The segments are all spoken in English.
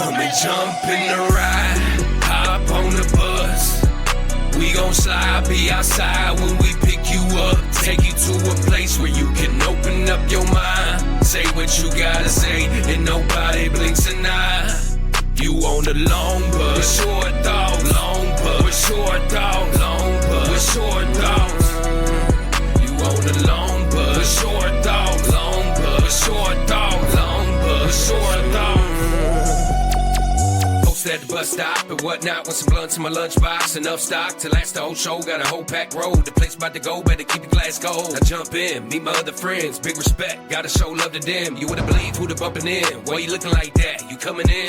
Come and jump in the ride, hop on the bus. We gon' slide, be outside when we pick you up. Take you to a place where you can open up your mind. Say what you gotta say, and nobody blinks an eye. You on the long bus, with short dogs, long bus, with short dogs, long bus, with short dogs. You on the long bus, with short dogs, long bus, with short dogs, long bus, with short dogs. At the bus stop and whatnot with some blunts in my lunchbox. Enough stock to last the whole show. Got a whole packed road. The place about to go, better keep your glass cold. I jump in, meet my other friends. Big respect, gotta show love to them. You wouldn't believe who the bumping in. Why you looking like that? You coming in?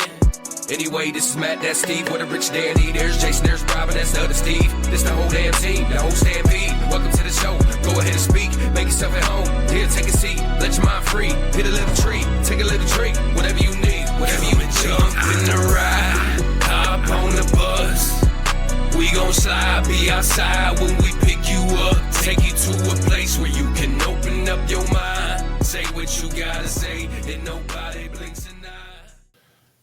Anyway, this is Matt, that's Steve. What a rich dandy. There's Jason, there's Robin, that's the other Steve. This the whole damn team, the whole stampede. Welcome to the show. Go ahead and speak. Make yourself at home. Here, take a seat. Let your mind free. Hit a little tree. Take a little drink. Whatever you need. Whatever you need. Jump in the ride. Hop on the bus. We gon' slide. Be outside when we pick you up. Take you to a place where you can open up your mind. Say what you gotta say. And nobody blinks an eye.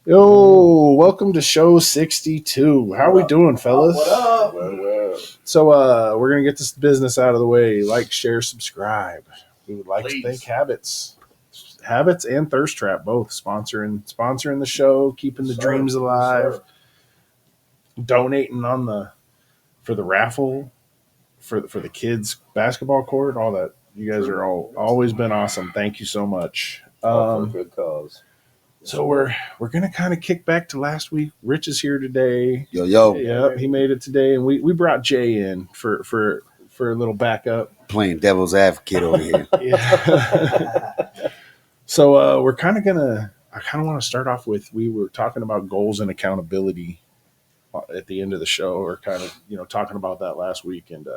Yo, welcome to show 62. How we doing, fellas? What up? Well. So, we're going to get this business out of the way. Like, share, subscribe. We would like to thank Habits and Thirst Trap, both sponsoring the show, keeping the dreams alive, donating for the raffle, for the kids' basketball court, all that. You guys are always been awesome. Thank you so much. For a good cause. So we're gonna kind of kick back to last week. Rich is here today. Yo. Yep, he made it today, and we brought Jay in for a little backup. Playing devil's advocate over here. Yeah. So I kind of want to start off with, we were talking about goals and accountability at the end of the show, or kind of talking about that last week. And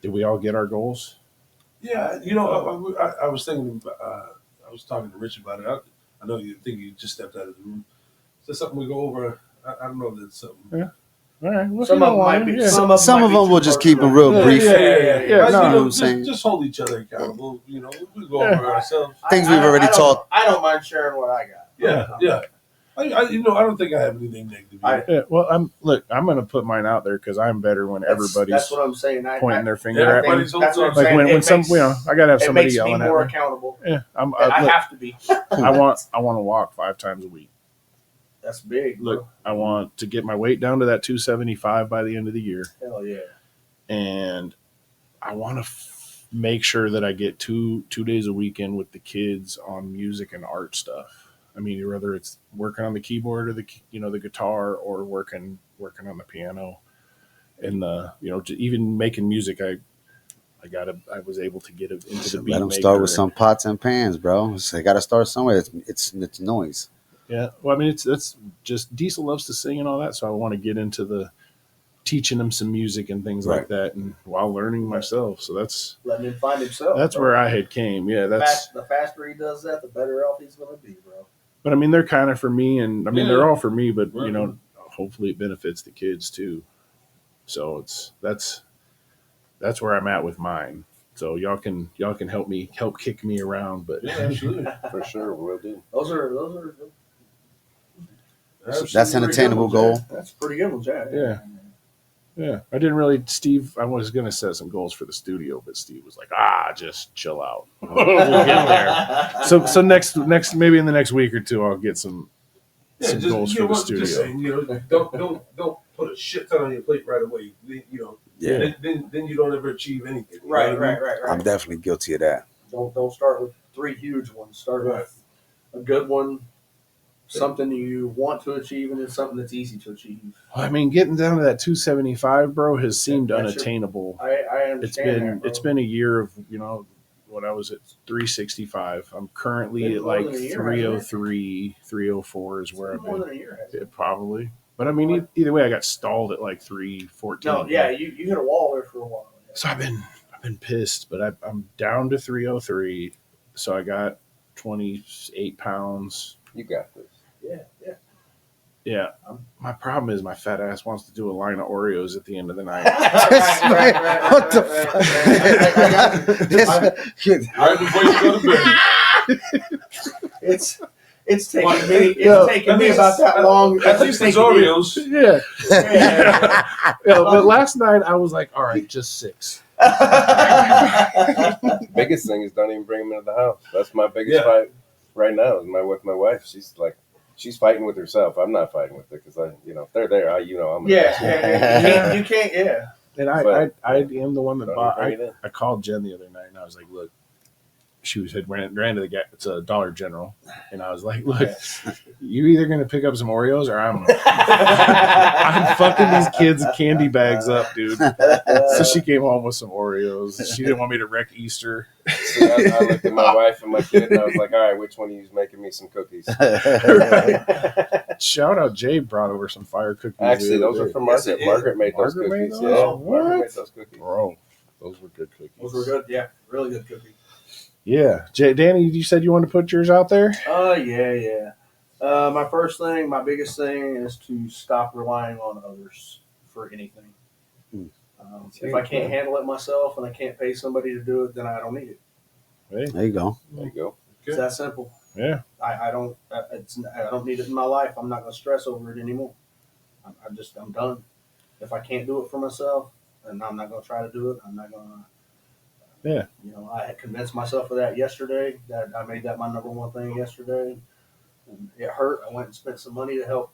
did we all get our goals? Yeah, I was thinking. I was talking to Rich about it. I know you think you just stepped out of the room. Is that something we go over? I don't know if that's something. Yeah. All right. Well, Some of them might be. yeah. Some of them will just keep it real brief. Yeah. But, No, just hold each other accountable. We go over ourselves. Things we've already taught. I don't mind sharing what I got. Yeah. I don't think I have anything negative. Yeah, well, I'm going to put mine out there because I'm better when everybody's That's what I'm saying. pointing their finger at me. everybody's That's what I'm Like saying. when some, I gotta have it somebody makes me yelling at more me. accountable. Yeah, And I have to be. I want to walk 5 times a week. That's big. Look, Bro. I want to get my weight down to that 275 by the end of the year, Hell yeah. and I want to make sure that I get two days a weekend with the kids on music and art stuff. I mean, whether it's working on the keyboard or the guitar, or working on the piano, and even making music. I was able to get into the beat. Let them maker. start with some pots and pans, bro. They got to start somewhere. It's noise. Yeah, well, I mean, it's just Diesel loves to sing and all that, so I want to get into the teaching him some music and things like that, and while learning myself. So that's Letting him find himself. that's where I had came. Yeah, that's. The faster he does that, the better off he's going to be, bro. But I mean, they're kind of for me, and I mean, they're all for me. But Right. Hopefully, it benefits the kids too. So that's where I'm at with mine. So y'all can help kick me around, but Yeah, absolutely. For sure, we'll do. Those are That's an attainable goal. That's pretty good ones, yeah. yeah, I didn't really. Steve, I was gonna set some goals for the studio, but Steve was like, just chill out. We'll get there. So next maybe in the next week or two, I'll get some goals for the studio. Just saying, don't put a shit ton on your plate right away. Yeah. Then you don't ever achieve anything. You Right. know what I mean? I'm definitely guilty of that. Don't start with 3 huge ones. Start with a good one, something you want to achieve, and then something that's easy to achieve. I mean, getting down to that 275, bro, has seemed That's unattainable. I understand. It's been a year of when I was at 365. I'm currently Been at more like than a year, 303, 304 is where I've more been. than a year. Hasn't it? Probably. But I mean, either way, I got stalled at like 314. No, yeah, you hit a wall there for a while. So I've been pissed, but I'm down to 303. So I got 28 pounds. You got this. Yeah. Yeah. My problem is my fat ass wants to do a line of Oreos at the end of the night. What the fuck? Right before you go to bed. It's It's taken Well, me. It's yeah, taken me about that long. At least it's Oreos. Yeah. Yeah. Yeah, but last night I was like, all right, just 6. Biggest thing is don't even bring them into the house. That's my biggest Yeah. fight right now. Is with my wife. She's fighting with herself. I'm not fighting with her because if they're there, I'm. Yeah, you can't. Yeah, And But- I am the one that Don't bought. even bring it in. I called Jen the other night and I was like, look, she had ran to the it's a Dollar General, and I was like, look, you either gonna pick up some Oreos or I'm fucking these kids' candy bags up, dude. So she came home with some Oreos. She didn't want me to wreck Easter. See, I looked at my wife and my kid, and I was like, all right, which one of you is making me some cookies? Shout out, Jay brought over some fire cookies. Actually, the those other are from Yes, Margaret. it is. Margaret made those Margaret made cookies. those? Yeah, What? Margaret made those cookies. Bro, those were good cookies. those were good. Yeah, really good cookie. Yeah, Danny, you said you wanted to put yours out there. Yeah. My first thing, my biggest thing, is to stop relying on others for anything. Hmm. If I can't handle it myself and I can't pay somebody to do it, then I don't need it. Hey, There you go. There you go. It's that simple. yeah, I don't. I don't need it in my life. I'm not going to stress over it anymore. I'm done. If I can't do it for myself, then I'm not going to try to do it. I'm not going to. Yeah. I had convinced myself of that yesterday. That I made that my number one thing yesterday. And it hurt. I went and spent some money to help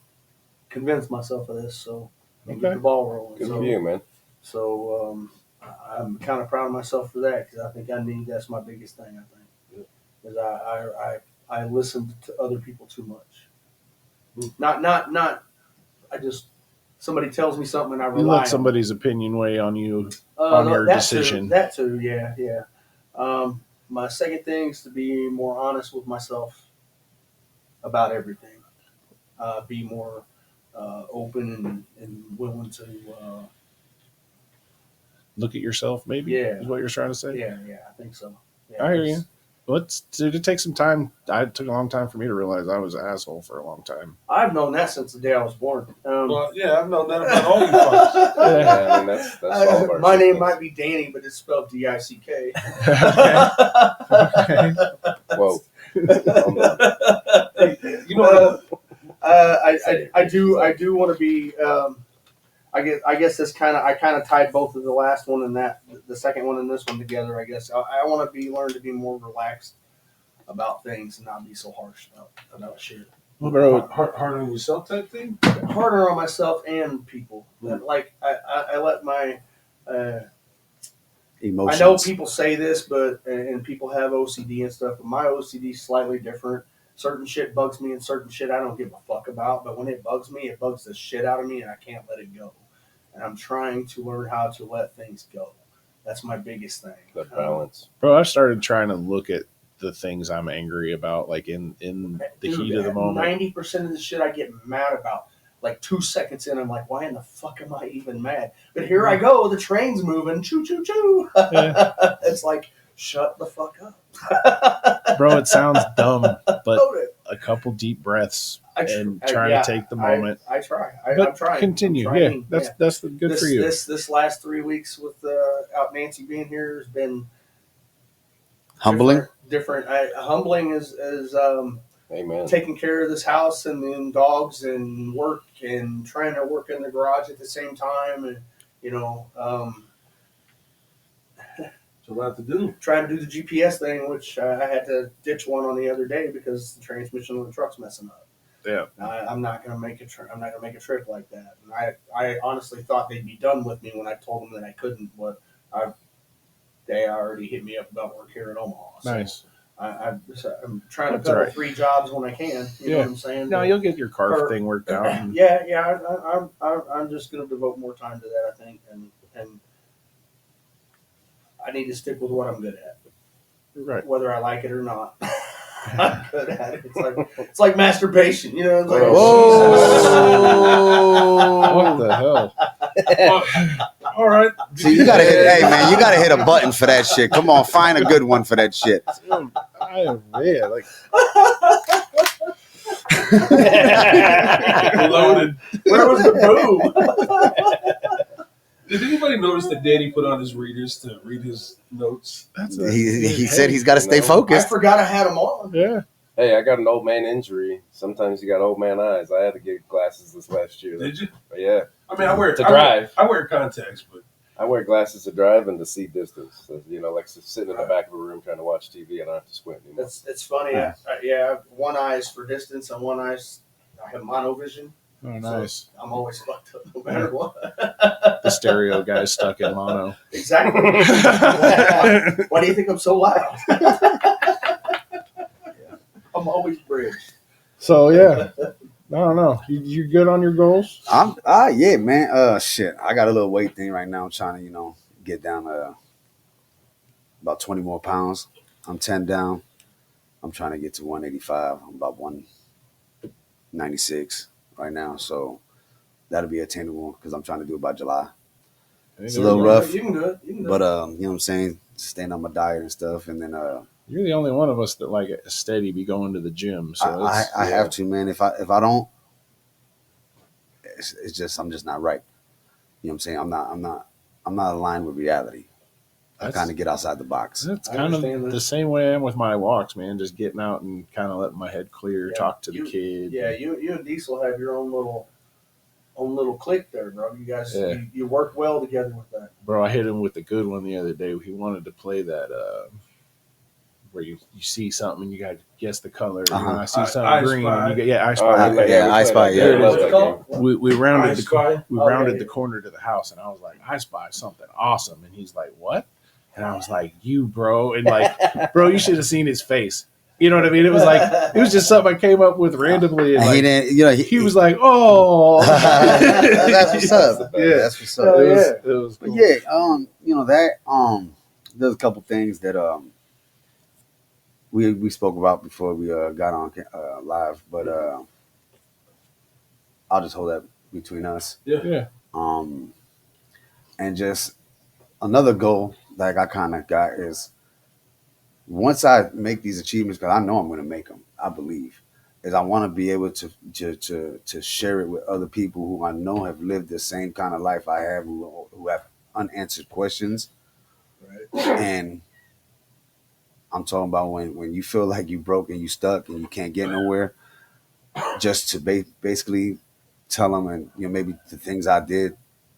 convince myself of this. So and get Okay. the ball rolling. Good so, for you, man. So I'm kind of proud of myself for that because I think that's my biggest thing. I think because I listened to other people too much. Not. I just somebody tells me something and I you rely let on somebody's opinion weigh on you. it. on your that decision. That too, yeah. My second thing is to be more honest with myself about everything. Be more open and willing to. Look at yourself, maybe. Yeah. Is what you're trying to say. Yeah, I think so. Yeah, I hear you. Did it take some time? It took a long time for me to realize I was an asshole for a long time. I've known that since the day I was born. Well, yeah, I've known that about all you fucks. Yeah, I mean that's all of our my name secrets. might be Danny, but it's spelled D-I-C-K. Okay. Whoa. You know, I do want to be. I guess this I kind of tied both of the last one and the second one and this one together. I guess I want to learn to be more relaxed about things and not be so harsh about shit. Well, bro, hard on yourself type thing. Harder on myself and people. Like I let my. Emotions. I know people say this, and people have OCD and stuff, but my OCD is slightly different. Certain shit bugs me and certain shit I don't give a fuck about, but when it bugs me, it bugs the shit out of me and I can't let it go. And I'm trying to learn how to let things go. That's my biggest thing. The balance. I started trying to look at the things I'm angry about, like in the heat of the moment. 90% of the shit I get mad about. Like 2 seconds in, I'm like, why in the fuck am I even mad? But here I go, the train's moving, choo choo choo. Yeah. It's like, shut the fuck up. Bro, it sounds dumb, but Load it. a couple deep breaths and I- trying yeah, to take the moment. I try. But I'm trying. continue. I'm trying. Yeah, that's good this, for you. This last 3 weeks with out Nancy being here has been Humbling. Different. Humbling is Amen. taking care of this house and then dogs and work and trying to work in the garage at the same time and It's a lot to do. trying to do the GPS thing, which I had to ditch one on the other day because the transmission on the truck's messing up. Yeah. I'm not gonna make I'm not gonna make a trip like that. And I honestly thought they'd be done with me when I told them that I couldn't, but they already hit me up about work here in Omaha. So Nice. I'm trying That's to all cover right. 3 jobs when I can. You know what I'm saying? No, But- you'll get your car Or- thing worked out. And, yeah. I'm just gonna devote more time to that, I think, and I need to stick with what I'm good at, right. whether I like it or not. I'm good at it. It's like masturbation, you know. It's like, What the hell? All right. See, you gotta hit. Hey, man, you gotta hit a button for that shit. Come on, find a good one for that shit. Yeah, like Loaded. Where was the boo? Did anybody notice that Danny put on his readers to read his notes? that's He said he's got to stay I focused. forgot I had them on. yeah. Hey, I got an old man injury. Sometimes you got old man eyes. I had to get glasses this last year. Did you? Yeah, I mean, I wear To drive. I wear contacts, but I wear glasses to drive and to see distance. So, like sitting in the back of a room trying to watch TV, I don't have to squint anymore. It's funny. Nice. Yeah, one eye is for distance and one eye's I have monovision. Oh, nice. So I'm always fucked up no matter what. The stereo guy's stuck in mono. Exactly. Why do you think I'm so loud? I'm always bridged. So yeah, I don't know. You good on your goals? Yeah, man. Shit, I got a little weight thing right now. I'm trying to, get down about 20 more pounds. I'm 10 down. I'm trying to get to 185. I'm about 196 right now. So that'll be attainable because I'm trying to do it by July. It's a little rough, You can do it. You can do but it. you know what I'm saying? Staying on my diet and stuff, and then You're the only one of us that like steady be going to the gym. So I it's, have to, man. If I don't, it's just I'm just not right. You know what I'm saying? I'm not aligned with reality. I That's- kind of get outside the box. That's I kind of understand that. the same way I am with my walks, man. Just getting out and kind of letting my head clear, Yeah. talk to the kid. Yeah, you and Diesel have your own little clique there, bro. You guys, Yeah. you work well together with that. Bro, I hit him with a good one the other day. He wanted to play that where you see something and you got to guess the color. Uh-huh. When I see I something green, Spy. and you get I Oh, spy. we play- yeah, we I play Spy, that yeah. game. I love What's it that called? game. we rounded I the Spy. we Oh, rounded yeah, the yeah. corner to the house, and I was like, I spy something awesome, and he's like, what? And I was like, you, bro, and like, bro, you should have seen his face. You know what I mean? It was like it was just something I came up with randomly, and And he like, didn't, he was like, oh, that's what's up. Yeah. That's what's up. Oh, it was, yeah. it was But cool. yeah, there's a couple things that we spoke about before we got on live, but I'll just hold that between us. Yeah. And just another goal that I kind of got is once I make these achievements, because I know I'm going to make them, I believe, is I want to be able to share it with other people who I know have lived the same kind of life I have, who have unanswered questions. And I'm talking about when you feel like you broke and you stuck and you can't get nowhere, just to basically tell them, and maybe the things I did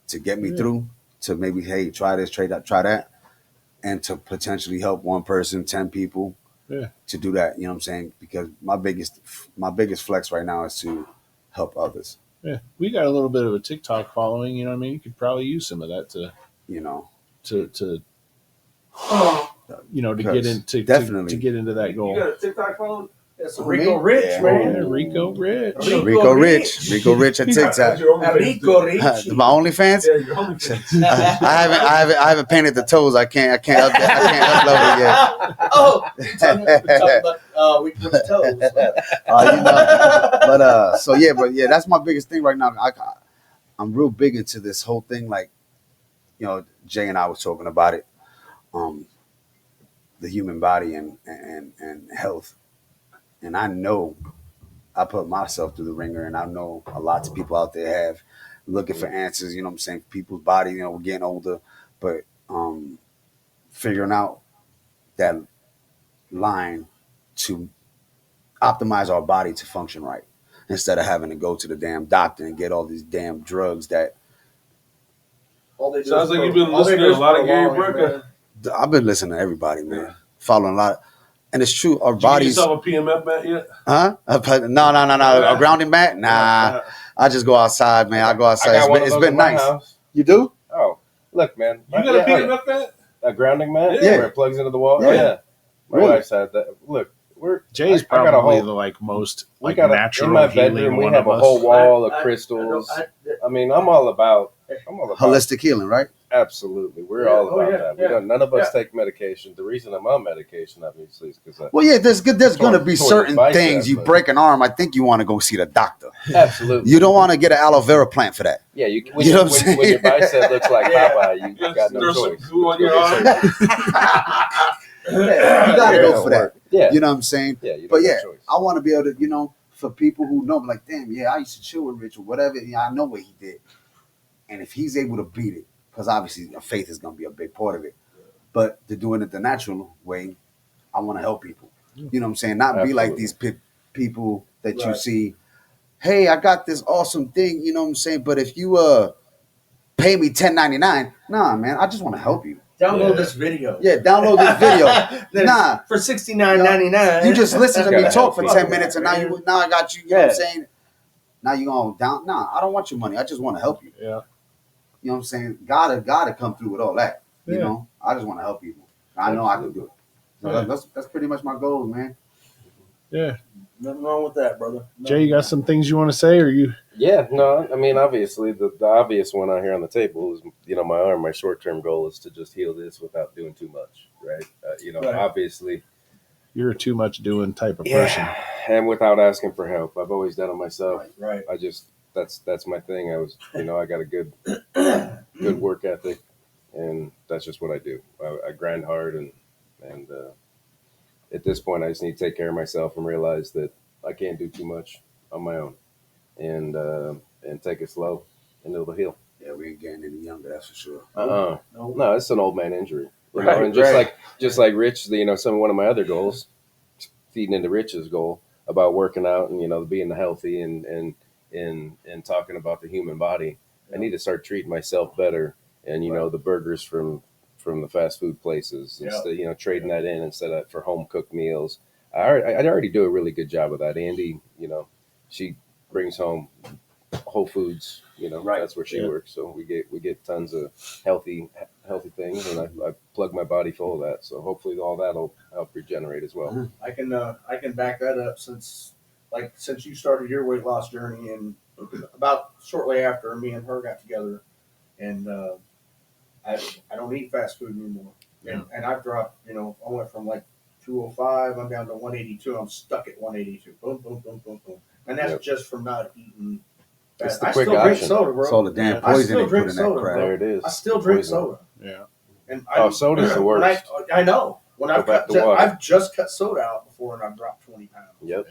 to get me through, to maybe, hey, try this, try that, and to potentially help one person, 10 people, to do that. You know what I'm saying? Because my biggest flex right now is to help others. Yeah, we got a little bit of a TikTok following. You know what I mean? You could probably use some of that to get into Definitely. to get into that You goal. got a TikTok phone? That's some Rico Rich, Yeah. man. Yeah, Rico Rich. Rico Rich at That's TikTok. your OnlyFans, Rico dude. Rich. My OnlyFans. Yeah, your OnlyFans. I haven't painted the toes. I can't upload it yet. Oh, we're talking about with the toes. But that's my biggest thing right now. I'm real big into this whole thing. Like, Jay and I was talking about it. The human body and health. And I know I put myself through the ringer, and I know a lot of people out there have looking for answers. You know what I'm saying? People's body, we're getting older, but figuring out that line to optimize our body to function right, instead of having to go to the damn doctor and get all these damn drugs that All they do Sounds is like you've pro- been all they listening do to is a lot of Gary prolong it, Burka. man. I've been listening to everybody, man. Following a lot. And it's true, our Did you get bodies. yourself a PMF mat yet? Huh? No. A grounding mat? Nah. I just go outside, man. I go I outside. got one of It's those been in my nice. house. You do? Oh, look, man. You got a PMF mat? A grounding mat? Yeah. Where it plugs into the wall? Yeah. Oh, yeah. My Really? wife's had that. Look, Jay's I got a probably whole- the most we like got natural in my healing bedroom, we one have of a us. whole wall of I- crystals. I- I mean, I'm all about Holistic healing, right? absolutely. We're Yeah, all oh, about yeah, that. yeah. None of us take medication. The reason I'm on medication, obviously, is because Well, yeah, there's going to be Toward certain bicep, things. You but- break an arm, I think you want to go see the doctor. absolutely. You don't want to get an aloe vera plant for that. Yeah, You know what I'm when your saying? bicep looks like Yeah. Popeye, you got no Throw some choice. glue on Go your get arm. surgery. You got to Yeah, go for that. work. Yeah, You know what I'm saying? yeah. You But don't yeah, have choice. I want to be able to, for people who know, like, damn, yeah, I used to chill with Rich or whatever. Yeah, I know what he did. And if he's able to beat it, because obviously faith is going to be a big part of it, but to doing it the natural way, I want to help people. You know what I'm saying? Not be like Absolutely. these people that you Right. see. Hey, I got this awesome thing. You know what I'm saying? But if you pay me $10.99, nah, man, I just want to help you. Download Yeah. this video. Yeah, download this video. Nah. For $69.99. You just listen to me Gotta talk for help 10 people. minutes, and now I got you. You know what Yeah. I'm saying? Now you going down. Nah, I don't want your money. I just want to help you. Yeah. You know what I'm saying? Gotta come through with all that. You Yeah. know, I just want to help people. I know I can do it. So Yeah. that's pretty much my goals, man. Yeah. Nothing wrong with that, brother. Jay, you got some things you want to say, or you? Yeah, no, I mean, obviously, the obvious one out here on the table is, my arm. My short term goal is to just heal this without doing too much, right? Right. Obviously, You're a too much doing type of person. yeah, and without asking for help. I've always done it myself. Right. I just that's my thing. I was, I got a good work ethic, and that's just what I do. I grind hard, and at this point, I just need to take care of myself and realize that I can't do too much on my own, and take it slow, and it'll heal. Yeah, we ain't getting any younger, that's for sure. No. No, it's an old man injury. Right, and just right. like Rich, one of my other goals, feeding into Rich's goal about working out and being healthy and talking about the human body. I need to start treating myself better, and the burgers from the fast food places instead, trading that in instead of for home cooked meals. I already do a really good job of that. Andy, she brings home Whole Foods, Right. that's where she Yeah. works. So we get tons of healthy things, and I plug my body full of that. So hopefully all that'll help regenerate as well. I can back that up since you started your weight loss journey, and about shortly after me and her got together, and I don't eat fast food anymore, and I've dropped. I went from like 205, I'm down to 182. I'm stuck at 182. Boom, boom, boom, boom, boom, and that's Yep. just from not eating. It's the I quick still drink option. soda, bro. It's all the damn I poison still they put drink in that soda, crap. There it is. I still drink Poison. soda, Yeah. and Soda's the when worst. I know when Go I've back cut, to water. I've just cut soda out before, and I've dropped 20 pounds. Yep.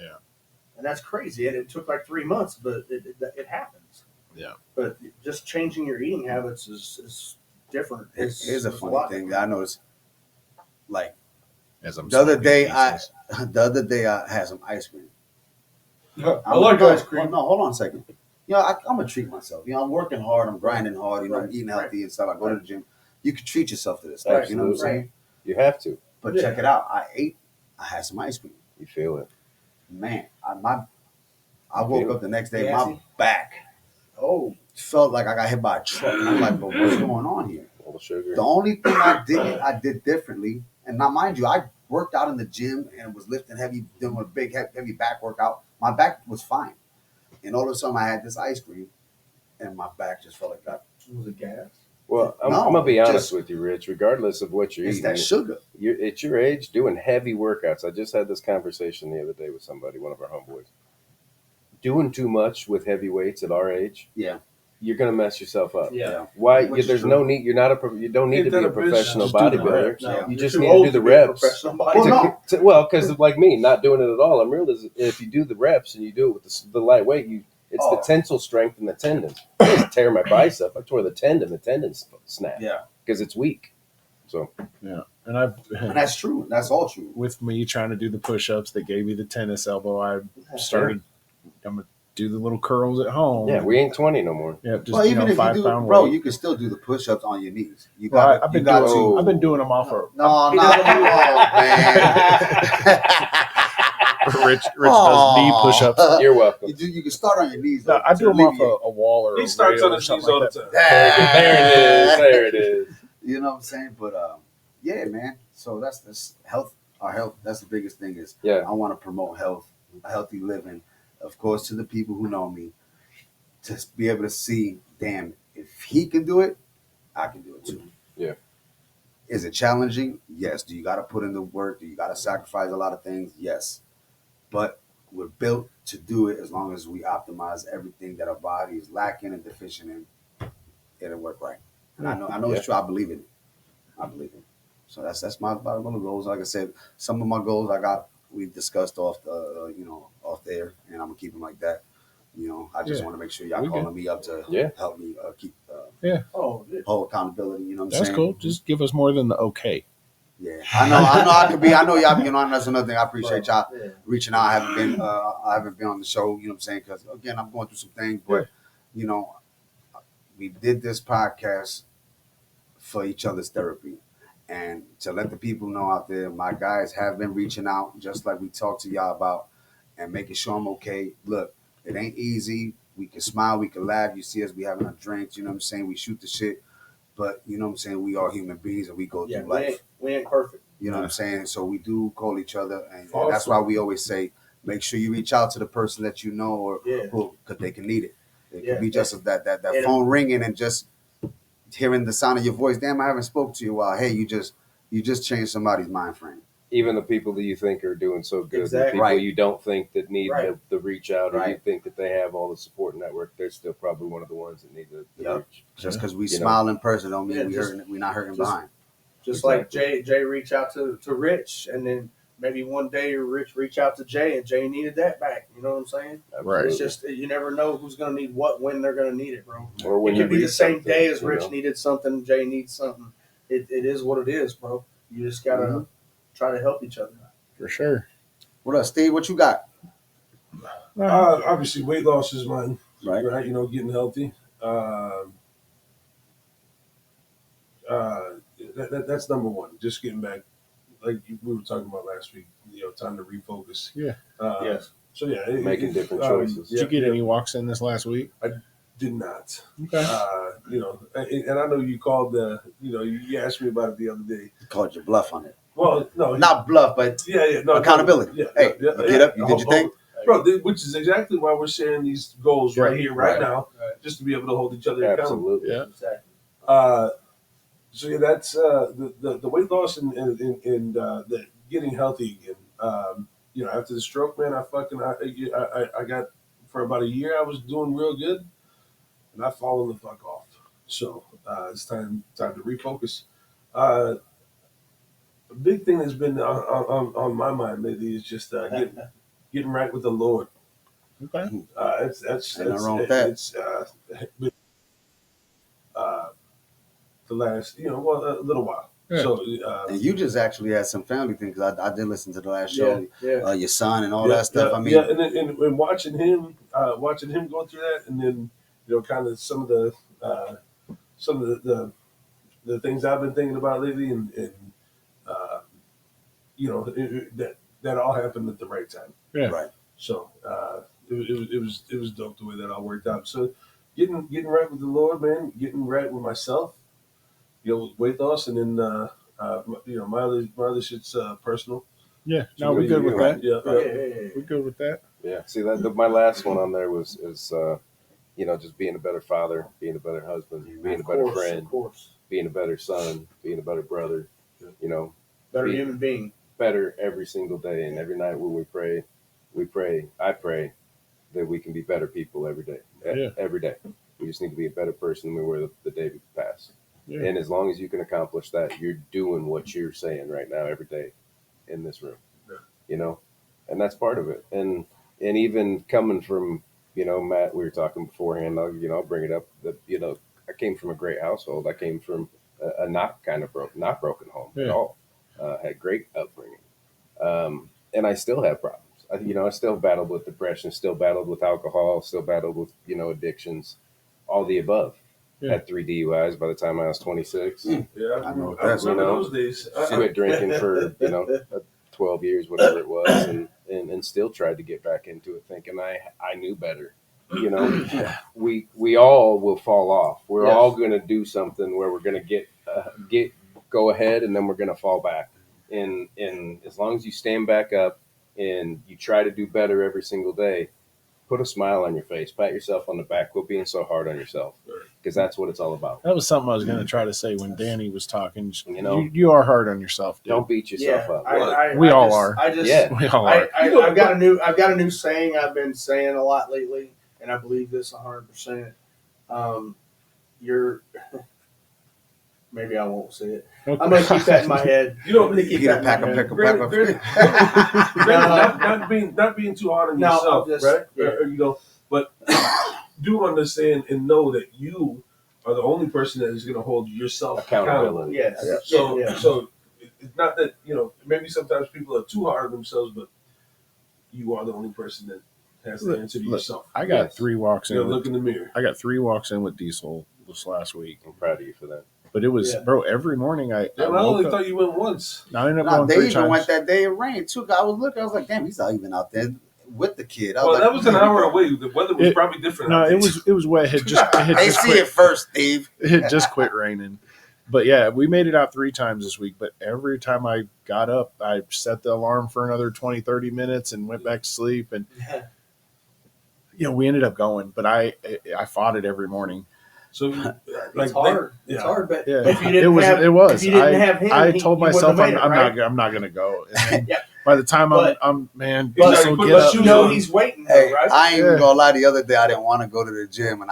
And that's crazy. And it took like 3 months, but it happens. Yeah. But just changing your eating habits is different. Here's a it's funny lot thing different. that I noticed. Like As I'm the other snapping day, pieces. I had some ice cream. I like no, ice cream. No, hold on a second. I'm gonna treat myself. I'm working hard. I'm grinding hard. I'm eating healthy and stuff. I go to the gym. You can treat yourself to this stuff. You know what I'm Absolutely. saying? You have to. But Yeah. check it out. I had some ice cream. You feel it. Man, I woke up the next day. Gassy? My back Oh, felt like I got hit by a truck. And I'm like, but what's going on here? All the sugar. The only thing I did differently, and now mind you, I worked out in the gym and was lifting heavy, doing a big heavy back workout. My back was fine, and all of a sudden I had this ice cream, and my back just felt like that. was it gas? Well, I'm No, gonna be honest just- with you, Rich. Regardless of what you're It's eating, that sugar. you're at your age doing heavy workouts. I just had this conversation the other day with somebody, one of our homeboys. Doing too much with heavy weights at our age, Yeah. you're gonna mess yourself up. Yeah. Why? Which is There's true. no need. You don't need Ain't to that be a a bitch? professional Just do the bodybuilder. reps. No, Yeah. You you're just too need to old do the be a reps. professional Well, bodybuilder. no. Because like me, not doing it at all, I'm realizing if you do the reps and you do it with the light weight, it's the Oh. tensile strength and the tendons. I just tear my bicep. I tore the tendon. The tendon snapped Yeah, because it's weak. So And I've and that's true. That's all true. with me trying to do the push-ups that gave me the tennis elbow. I started. I'm gonna do the little curls at home. yeah, we ain't 20 no more. Yeah, just Well, even if you 5 do, pound bro, weight. you can still do the push-ups on your knees. You Well, got. I've been got doing. to. I've been doing them off of. No, He no, doesn't do man. Rich does knee push-ups. You're welcome. You can start on your knees. No, though, I to do them off alleviate. a wall or He a starts rail on or his something knees all like the that. time. There it is. There it is. You know what I'm saying? But yeah, man. So that's this health. Our health. That's the biggest thing. Is Yeah. I want to promote health, healthy living. Of course, to the people who know me, to be able to see, damn, if he can do it, I can do it too. Yeah. Is it challenging? Yes. Do you got to put in the work? Do you got to sacrifice a lot of things? Yes. But we're built to do it as long as we optimize everything that our body is lacking and deficient in. It'll work right. And I know it's true. I believe in it. I believe in it. So that's my little goals. Like I said, some of my goals we've discussed off there, and I'm gonna keep them like that. I just Yeah. want to make sure y'all We calling me up to Yeah. help me keep Oh, whole accountability. You know what I'm That's saying? cool. Just give us more than the okay. Yeah. I know I could be. I know y'all being on. That's another thing. I appreciate y'all Yeah. reaching out. I haven't been on the show. You know what I'm saying? Because again, I'm going through some things, but you know, we did this podcast for each other's therapy, and to let the people know out there, my guys have been reaching out, just like we talked to y'all about, and making sure I'm okay. Look, it ain't easy. We can smile, we can laugh. You see us, we having a drink. You know what I'm saying? We shoot the shit, but you know what I'm saying? We are human beings, and we go Yeah, through life. we ain't perfect. You know what I'm saying? So we do call each other, and Awesome. that's why we always say, make sure you reach out to the person that you know, or Yeah. who, because they can need it. It Yeah. could be just that And- phone ringing and just hearing the sound of your voice. Damn, I haven't spoke to you in a while. Hey, you just changed somebody's mind frame. Even the people that you think are doing so good, the Exactly. people Right. you don't think that need Right. the reach out, or you Right. think that they have all the support network, they're still probably one of the ones that need the Yep. reach. Just because we You know. smile in person don't mean Yeah, we're not hurting just- behind. Just like Jay reached out to Rich, and then maybe one day Rich reach out to Jay, and Jay needed that back. You know what I'm saying? Right. It's just you never know who's gonna need what when they're gonna need it, bro. Or when It you could be the read same something, day as you Rich know. needed something, Jay needs something. It is what it is, bro. You just gotta try to help each other. For sure. What up, Steve? What you got? Obviously, weight loss is mine, Right. right? You know, getting healthy. That's number one. Just getting back, like we were talking about last week. You know, time to refocus. Yeah. Yes. So yeah, Making different choices. Did you get any walks in this last week? Did not. Okay. You know, and I know you called the. You know, you asked me about it the other day. Called your bluff on it. Well, no, Not bluff, but yeah, no accountability. Yeah, Hey, yeah, you get up, you did your thing. bro. Which is exactly why we're sharing these goals right here, right now, Right. just to be able to hold each other accountable. Absolutely. Yeah. Exactly. So yeah, that's the weight loss and the getting healthy again. You know, after the stroke, man, I got for about a year. I was doing real good, and I've fallen the fuck off. So it's time to refocus. A big thing that's been on my mind lately is just getting right with the Lord. Okay. That's Ain't nothing wrong with that. It's been, the last a little while. Yeah. So And you just actually had some family things. I did listen to the last show. Yeah. Your son and all yeah, that stuff. yeah, I mean, yeah, and watching him go through that, and then kind of some of the things I've been thinking about lately, and that all happened at the right time. Yeah. Right. So it was dope the way that all worked out. So getting right with the Lord, man, getting right with myself, with weight loss, and then my other shit's personal. Yeah. So No, we're good with that. Yeah, We're good with that. Yeah. See, my last one on there is just being a better father, being a better husband, being a better friend, Of course. being a better son, being a better brother. Better Be- human being. better every single day, and every night when I pray that we can be better people every day. Yeah. Every day. We just need to be a better person than we were the day we passed. Yeah. And as long as you can accomplish that, you're doing what you're saying right now every day in this room. Yeah. And that's part of it. And even coming from, Matt, we were talking beforehand, I'll bring it up that, I came from a great household. I came from a not broken home at Yeah. all. Had great upbringing. And I still have problems. I still battled with depression, still battled with alcohol, still battled with, addictions, all the above. Yeah. Had 3 DUIs by the time I was 26. Yeah, I know I that's, remember those days. Quit drinking for 12 years, whatever it was, and still tried to get back into it, thinking I knew better. We all will fall off. We're Yes. all going to do something where we're going to go ahead, and then we're going to fall back. And as long as you stand back up and you try to do better every single day, put a smile on your face, pat yourself on the back, quit being so hard on yourself, because that's what it's all about. That was something I was going to try to say when Danny was talking. Just, You know? you are hard on yourself, dude. Don't beat yourself Yeah. up. We I all just- are. I just. Yeah. We all are. I've got a new saying I've been saying a lot lately, and I believe this 100%. You're maybe I won't say it. Okay. I'm gonna keep that in my head. You know, I'm gonna keep Peter that in my Packer, head. Granted, not being too hard on No, yourself, just- right? yeah. But do understand and know that you are the only person that is going to hold yourself accountable. Accountability. Yes. So, Yeah. so it's not that maybe sometimes people are too hard on themselves, but you are the only person that has to answer to Look, yourself. I got Yes. 3 walks in. Look in the mirror. I got 3 walks in with Diesel this last week, I'm proud of you for that. but it was Yeah. bro. Every morning I Damn, I woke only up. thought you went once. I ended up Nah, going they 3 even times. went that day it rained too. I was looking, I was like, damn, he's not even out there with the kid. I Well, was that like, was an hour away. The weather was probably different. No, out there. it was wet. It had They just see quit. it first, Steve. It just quit raining. But yeah, we made it out 3 times this week. But every time I got up, I set the alarm for another 20, 30 minutes and went back to sleep. And we ended up going. But I fought it every morning. So, It's hard. yeah. It's hard, but Yeah, if you didn't it was. have, it was. if you didn't I, have him, I he- told you wouldn't myself have made it, I'm right? not. I'm not going to go. And then Yeah. by the time But- I'm man, But- Diesel, Put get my up. shoes you know on. he's waiting, though, Hey, right? I ain't even Yeah. gonna lie. The other day, I didn't want to go to the gym, and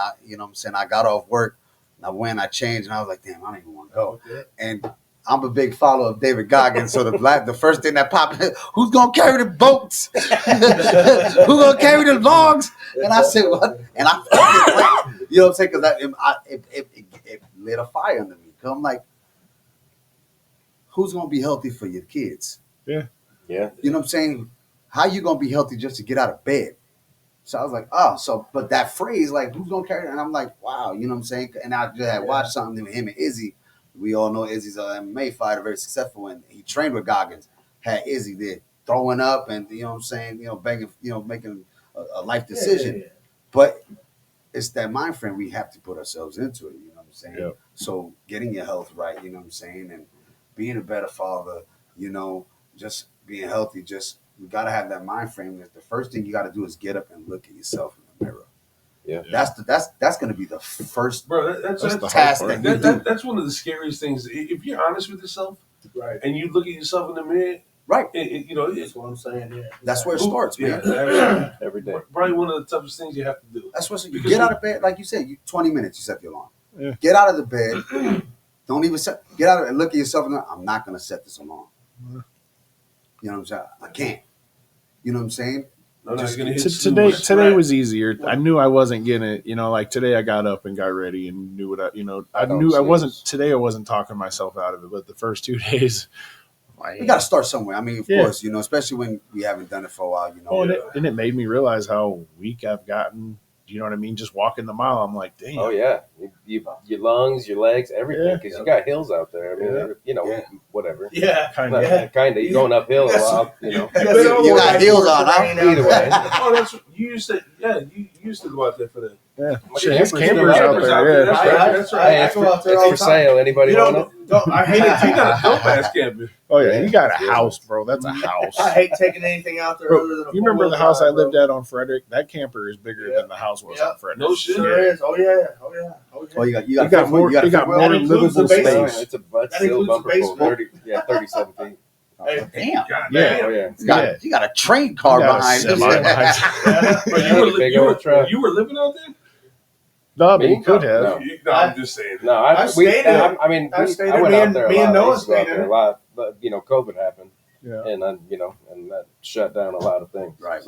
I got off work, and I went, I changed, and I was like, damn, I don't even want to go. And I'm a big follower of David Goggins, so the first thing that popped, who's gonna carry the boats? Who's gonna carry the logs? And I said, what? And I fucking went. You know what I'm saying? Because it lit a fire under me. Cause I'm like, who's gonna be healthy for your kids? Yeah. You know what I'm saying? How you gonna be healthy just to get out of bed? So I was like, but that phrase, like, who's gonna carry it? And I'm like, wow, you know what I'm saying? And I just had watched something with him and Izzy. We all know Izzy's an MMA fighter, very successful, and he trained with Goggins. Had Izzy there throwing up and you know what I'm saying, begging, making a life decision. Yeah. But it's that mind frame we have to put ourselves into it. You know what I'm saying? Yep. So getting your health right, you know what I'm saying, and being a better father, just being healthy. We gotta have that mind frame. That the first thing you got to do is get up and look at yourself in the mirror. Yeah. That's gonna be the first Bro, that's the hard task part. that you do. that's one of the scariest things. If you're honest with yourself Right. and you look at yourself in the mirror, Right. That's what I'm saying. Yeah. That's where it starts, man. Yeah, Every day. probably one of the toughest things you have to do. That's what you Because get out of bed, like you said. 20 minutes, you set the alarm. Yeah. Get out of the bed. Don't even get out and look at yourself and go, I'm not gonna set this alarm. Yeah. You know what I'm saying? I can't. You know what I'm saying? No, no, Just- you're gonna hit Today snooze. was easier. I knew I wasn't getting it. Like today I got up and got ready and knew what I I don't knew I wasn't snooze. today I wasn't talking myself out of it, but the first 2 days We got to start somewhere. I mean, of Yeah. course, especially when we haven't done it for a while. and it made me realize how weak I've gotten. You know what I mean? Just walking the mile, I'm like, damn. Oh yeah, your lungs, your legs, everything. Yeah. Because you got hills out there. I mean, Yeah. whatever. Yeah. Kind Not of. Yeah. kind of. You're going uphill a while. You That's been it. all You the got way- heels on, huh? Either way. Oh, that's you used to. Yeah, you used to go out there for that. Yeah. My Shit, his camper's campers still out out there. there. Yeah. That's right. That's right. Hey, I it's go for, out there it's all for the time. sale. Anybody You want it? don't. I hate He it. got a dope ass camping. Oh yeah, Yeah. you got a Yeah. house, bro. That's a house. I hate taking anything out there Bro, other than a you remember the four-wheel house I drive, bro. lived at on Frederick? That camper is bigger Yeah. than the house was Yeah. on Frederick. No shit. Sure is. Oh yeah. Oh yeah. Oh yeah. Oh, you got You got more. You got Well, more that includes livable the basement. space. It's a That still includes bumper the full. basement. 37 feet. Damn. God Yeah. damn. Oh yeah. You got a train car You got a behind semi you. behind But Yeah, big old truck. you were living out there? No, but Me? you could have. No. No, I'm just saying. No, I stayed at- I mean, I stayed I at went me out and- there a me and lot. Noah I used to go out stayed there at a lot, but COVID happened, Yeah. and and that shut down a lot of things. Right.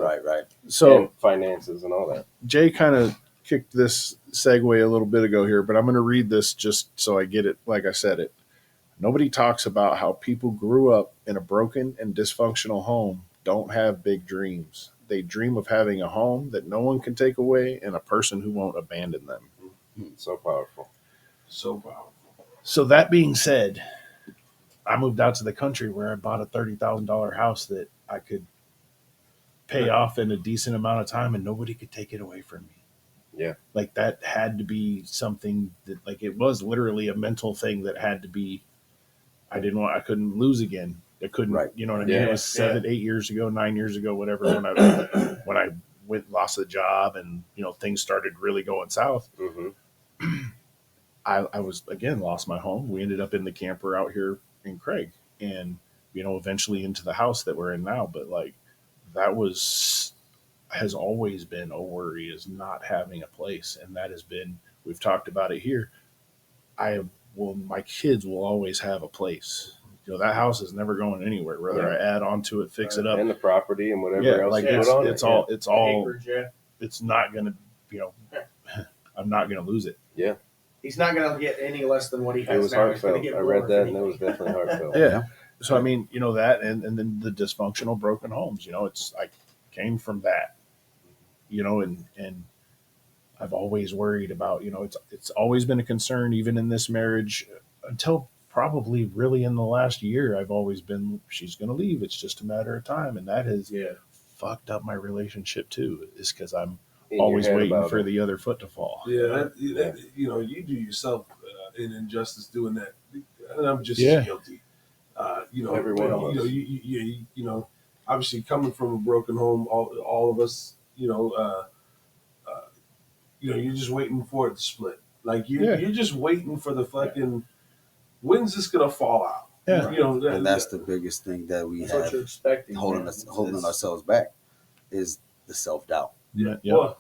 So And finances and all that. Jay kind of kicked this segue a little bit ago here, but I'm going to read this just so I get it like I said it. Nobody talks about how people grew up in a broken and dysfunctional home don't have big dreams. They dream of having a home that no one can take away and a person who won't abandon them. So powerful. So powerful. So that being said, I moved out to the country where I bought a $30,000 house that I could pay off in a decent amount of time and nobody could take it away from me. Yeah. Like that had to be something that like it was literally a mental thing that had to be I couldn't lose again. I couldn't, Right. you know what I mean? Yeah. It was 7, 8 years ago, 9 years ago, whatever, when I lost the job and, things started really going south. Hmm. I was again lost my home. We ended up in the camper out here in Craig, and eventually into the house that we're in now. But like that has always been a worry is not having a place, and that has been we've talked about it here. My kids will always have a place. That house is never going anywhere. Whether I add on to it, fix it up, And the property and whatever yeah, else like you put on it's it. all it's all Acreage, yeah. it's not gonna I'm not gonna lose it. He's not gonna get any less than what he It has was now. He's gonna heartfelt. get I more read if that, and it anything. was definitely heartfelt. Yeah. so I mean, you know that, and then the dysfunctional broken homes. You know, it's I came from that. You know, and I've always worried about. You know, it's always been a concern, even in this marriage, until probably really in the last year. I've always been, she's going to leave. It's just a matter of time, and that has Yeah. fucked up my relationship too. Is because I'm In your always head waiting about for it. the other foot to fall. Yeah, you know, you do yourself an injustice doing that, and I'm just Yeah. as guilty. You know, Every one of you know, us. you know, obviously coming from a broken home, all of us, you know, you're just waiting for it to split. Like Yeah. you're just waiting for the fucking when's this gonna fall out? Yeah. You know, And that's the biggest thing that we That's what have you're expecting. holding ourselves back is the self doubt. Yeah. well,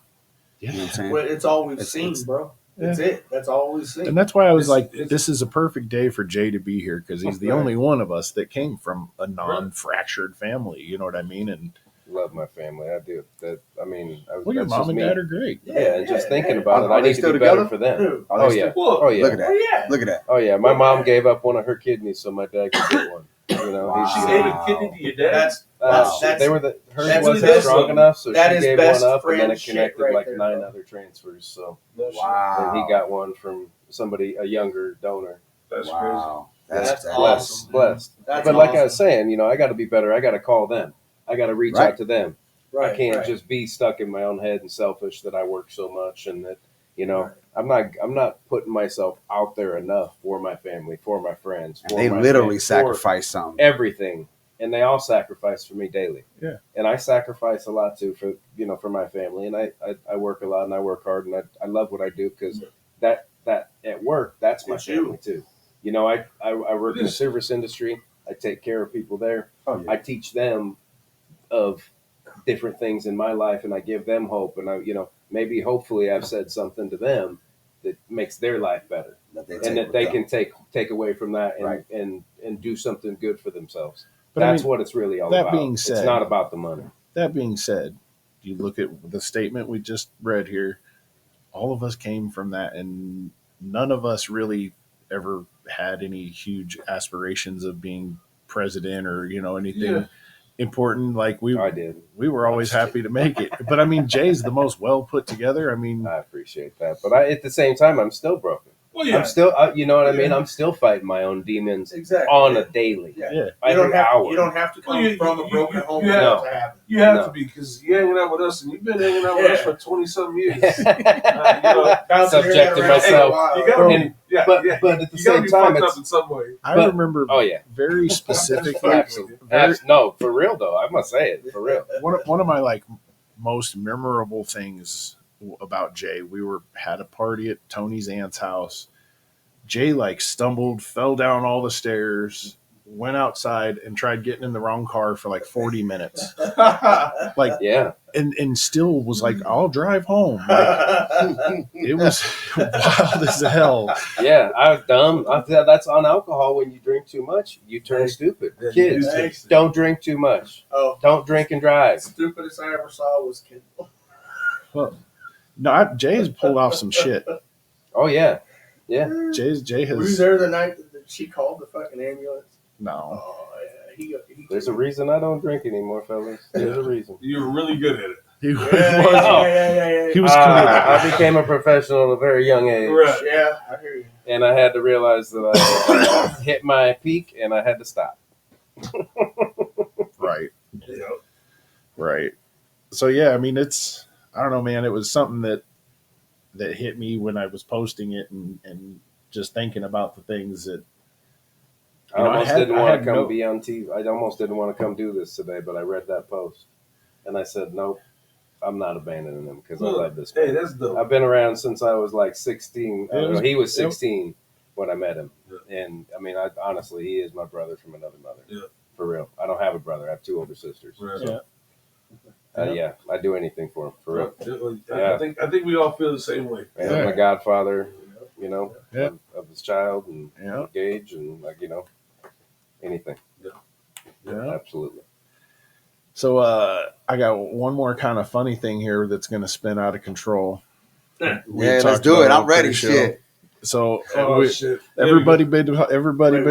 You know what I'm saying? Well, it's all we've It's- seen, it's- bro. That's it. That's all we've seen. And that's why I was It's- like, this is a perfect day for Jay to be here because he's the Right. only one of us that came from a non-fractured family. You know what I mean? And Love my family. I do. That. I mean, well, your that's mom just and me. dad are great. Yeah, and just thinking about it, Are I they need to still be better together? for them. Who? Are Oh they yeah. still- well, Oh yeah. Look at that. Oh yeah. Look at that. Oh yeah. My mom gave up one of her kidneys so my dad could get one. You know, Wow. she she gave gave a kidney to your dad. That's Wow. they were the hers that's wasn't best- strong enough, so that she is gave best one up, and then friend it shit connected right like there, 9 bro. other transfers. So No shit. Wow. and he got one from somebody, a younger donor. That's Wow. That's That's awesome. Blessed. That's But like I awesome. was saying, you know, I got to be better. I got to call them. I got to reach Right. out to them. Right. I can't right. just be stuck in my own head and selfish that I work so much and that, you know, Right. I'm not putting myself out there enough for my family, for my friends. And for they my literally fans, for sacrifice something. everything, and they all sacrifice for me daily. Yeah. And I sacrifice a lot too for, you know, for my family, and I work a lot and I work hard and I love what I do because that at work, that's my It's you. family too. You know, I work It in the is. service industry. I take care of people there. Oh, yeah. I teach them of different things in my life, and I give them hope. And I, you know, maybe hopefully I've said something to them that makes their life better, That they and take that with they them. can take away from that and Right. and do something good for themselves. But I That's mean, what it's really all that about. being It's said- not about the money. that being said, you look at the statement we just read here. All of us came from that, and none of us really ever had any huge aspirations of being president or anything Yeah. important. Like we I did. we were always happy to make it. But I mean, Jay's the most well put together. I mean, I appreciate that, but at the same time, I'm still broken. Well, yeah. I'm still, you know what I mean. Yeah. I'm still fighting my own demons Exactly. on a daily. Yeah. yeah, You Every don't have hour. you don't have to come Well, you- from a you- broken you- home you for have- that to happen. You have No. to be because you're hanging out with us, and you've been hanging out with us Yeah. for 20-something years. Bouncing Subjecting your head around myself. for a while. You gotta And- be, yeah, but yeah. but at the You gotta same be time, fucked it's up in some way. I But- remember oh yeah, very specifically. Absolutely. very, no, for real though. I must say it for real. one of my like most memorable things about Jay, we had a party at Tony's aunt's house. Jay like stumbled, fell down all the stairs, went outside and tried getting in the wrong car for like 40 minutes. Like Yeah, and still was like, I'll drive home. Like, it was wild as hell. yeah. I was dumb. That's on alcohol. When you drink too much, you turn stupid. Yeah, you Kids, do Thanks. don't drink too much. Oh, Don't drink and drive. stupidest I ever saw was kid. No, Jay's pulled off some shit. Oh yeah, Jay Were you has there the night that she called the fucking ambulance? no. Oh yeah, he there's a reason I don't drink anymore, fellas. There's a reason. You're really good at it. He Yeah, was, yeah. he was committed. I became a professional at a very young age, Right. Yeah, I hear you. and I had to realize that I hit my peak and I had to stop. Right. You know? Right. So yeah, I mean I don't know, man. It was something that hit me when I was posting it and just thinking about the things that I You know, I almost had- didn't I want had to come no- be on TV. I almost didn't want to come do this today, but I read that post, and I said, nope, I'm not abandoning him because I Look, love this. Hey, man. that's dope. I've been around since I was like 16. It was- He was yep. 16 when I met him, and I mean, honestly, he is my brother from another mother. Yeah. For real. I don't have a brother. I have 2 older sisters. Right. Yeah. Yeah, I do anything for him. For real. I think we all feel the same way. And Yeah. I'm a godfather, you know, Yeah. of his child and Yeah. Gage and like, you know, anything. Yeah. Absolutely. So I got one more kind of funny thing here that's going to spin out of control. We Yeah, talked let's do about it. I'm on ready. pre-show. Shit. So Oh shit! everybody been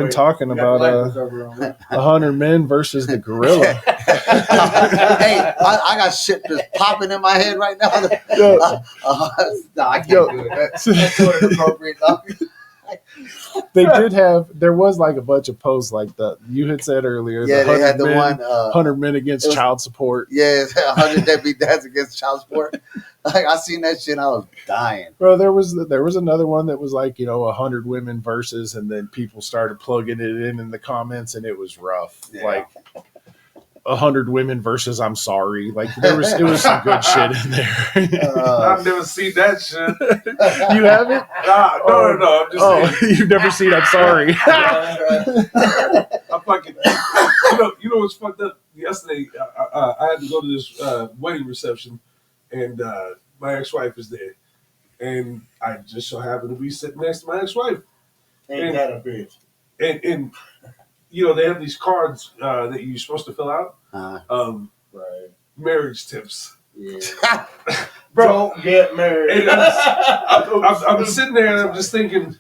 talking about 100 men versus the gorilla. Hey, I got shit just popping in my head right now. Yo, No, I can't Yo. do it. That's so inappropriate. they did have. There was like a bunch of posts like that you had said earlier. Yeah, they had the men, one. 100 men against it was- child support. Yeah, 100 deadbeat dads against child support. Like I seen that shit, I was dying. Bro, there was another one that was like 100 women versus, and then people started plugging it in the comments, and it was rough. Yeah. Like 100 women versus I'm sorry. Like it was some good shit in there. I've never seen that shit. You haven't? No. I'm just saying. You've never seen I'm sorry. I fucking. You know what's fucked up? Yesterday, I had to go to this wedding reception, and my ex-wife is there, and I just so happened to be sitting next to my ex-wife, Ain't that a bitch? and they have these cards that you're supposed to fill out, Right. marriage tips. Yeah. Bro, Don't get married. And I'm sitting there and I'm just thinking,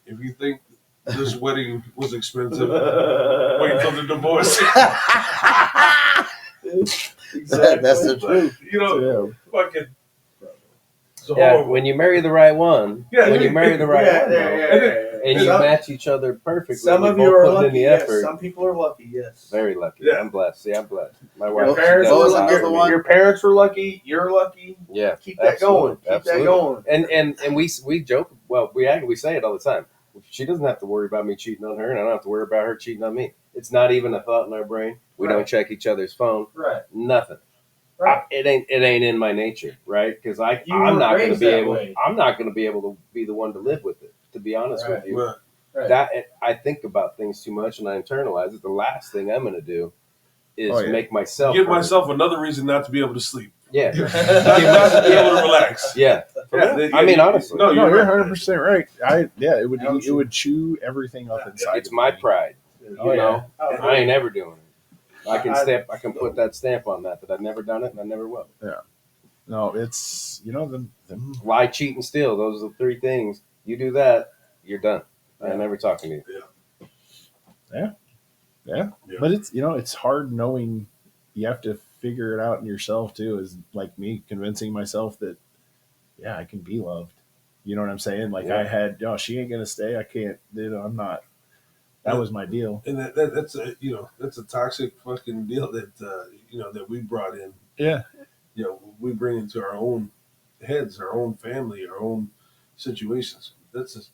if you think this wedding was expensive, wait till the divorce. Exactly. That's the truth. Fucking. It's a Yeah, horrible. when you marry the right one, Yeah, when you marry the right Yeah, one, yeah, though, yeah. and you Some- match each other perfectly. Some of both you are put in lucky. the Yes. effort. Some people are lucky. Yes. Very lucky. Yeah. I'm blessed. See, I'm blessed. My Your wife. parents she What were was does a lot another for me. one? Your parents were lucky. You're lucky. Yeah, Keep that going. Keep absolutely. that going. And we joke. Well, we say it all the time. She doesn't have to worry about me cheating on her, and I don't have to worry about her cheating on me. It's not even a thought in our brain. We Right. don't check each other's phone. Right. Nothing. Right. It ain't in my nature, right? Because You I'm were not going to raised be that able. way. I'm not going to be able to be the one to live with it. To be honest Right. with you, Right. Right. that I think about things too much and I internalize it. The last thing I'm going to do is Oh, yeah. make myself Give hurt. myself another reason not to be able to sleep. Yeah, Give myself be able to relax. yeah. Yeah, I mean, honestly, no, No, you're you're right. 100% right. That was It would chew everything up inside. it's of my me. pride. Oh, You know, Oh, I ain't ever doing it. I can I- I can put that stamp on that I've never done it and I never will. No, it's them. Lie, cheat, and steal. Those are the three things. You do that, you're done. I'm never talking to you. Yeah. Yeah. But it's hard knowing you have to figure it out in yourself too. Is like me convincing myself that, yeah, I can be loved. You know what I'm saying? Like Yeah. I had, she ain't gonna stay. I can't. I'm not. That was my deal. And that's a toxic fucking deal that that we brought in. Yeah. We bring into our own heads, our own family, our own situations. That's just,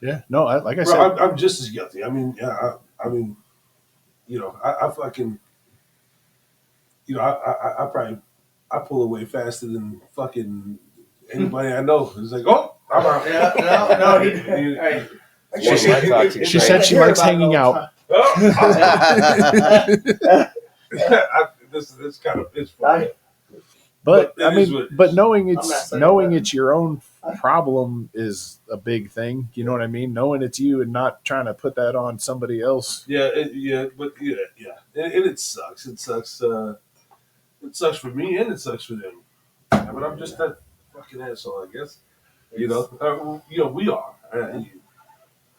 Yeah. No, like I bro, said, I'm just as guilty. I mean, I fucking, I probably I pull away faster than fucking anybody I know. It's like, oh, I'm out. Yeah, no, he- Hey, She said- said- she said she likes hanging out. This kind of it's funny. But But I it is mean, what- but knowing I'm not it's saying knowing that. it's your own problem is a big thing. You know what I mean? Knowing it's you and not trying to put that on somebody else. Yeah, and it sucks. It sucks. It sucks for me and it sucks for them. But I'm just that fucking asshole, I guess. We are.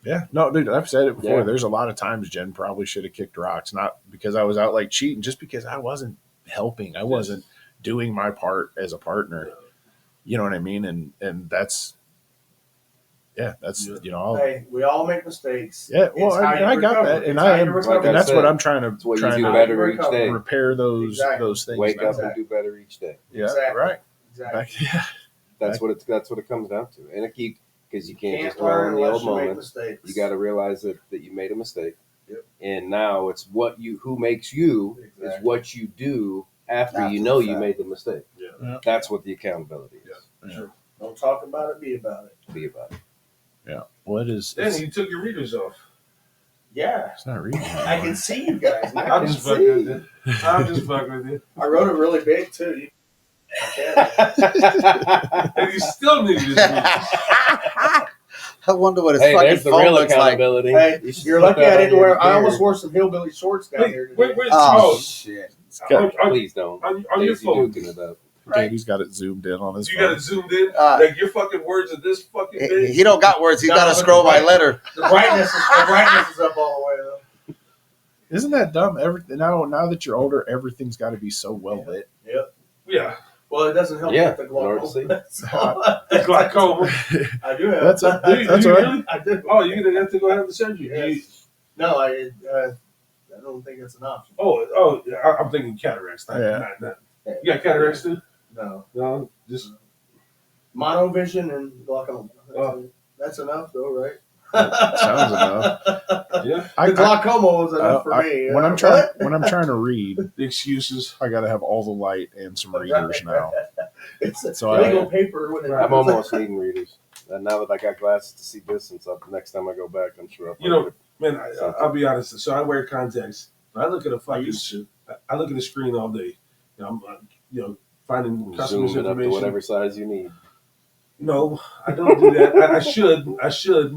Yeah, no, dude, I've said it before. Yeah. There's a lot of times Jen probably should have kicked rocks, not because I was out like cheating, just because I wasn't helping. I wasn't doing my part as a partner. You know what I mean? And that's, Hey, we all make mistakes. yeah. Well, It's how and you I got recover. that, and It's I how you am, recover. and that's Like I what said, I'm trying It's what you to do How better you each recover. day. repair those Exactly. those things. Wake up Exactly. and do better each day. Yeah, Exactly. right. Exactly. Yeah. That's what it comes down to. And because you can't just Can't dwell learn on the unless old you make moments. mistakes. You got to realize that you made a mistake. Yep. And now it's who makes you is Exactly. what you do after After you know the you fact. made the mistake. Yeah. That's what the accountability is. Don't talk about it. Be about it. Be about it. Yeah. What is? Then you took your readers off. Yeah. It's not reading. I can see you guys. I I'm can just fucking with see. you. I'm just fucking with you. I wrote it really big too. And you still need this readers. I wonder what his Hey, fucking there's the phone real looks like. accountability. Hey, You should you're put lucky that I on didn't your wear. I almost beard. wore some hillbilly shorts down here today. Where's Oh Charles? shit! On Please don't. your Daisy phone. Duking it up. Danny's got it zoomed in on his You phone. got it zoomed in. Uh, Like your fucking words are this fucking big. He don't got words. He No, got to but scroll by the letter. The brightness is up all the way though. Isn't that dumb? Now that you're older, everything's got to be so well lit. Yeah. Well, it doesn't help Yeah, with the in order to see. glaucoma. The glaucoma. I do have. That's a- Do you That's all right. really? I do. Oh, you're gonna have to go have the surgery. Yes. No, I don't think it's an option. I'm thinking cataracts. Not, Yeah. not. You got cataracts too? No, No, just monovision and glaucoma. Oh. That's enough, though, right? Sounds enough. yeah. The glaucoma was enough for me. When I'm trying to read, The excuses. I got to have all the light and some readers now. It's So legal paper when it I'm almost needing readers. And now that I got glasses to see distance, next time I go back, I'm sure I'll You know, man, I'll be honest. So I wear contacts. But I look at a fucking. I look at the screen all day. I'm finding customers zoom it up to information. whatever size you need. No, I don't do that. I should.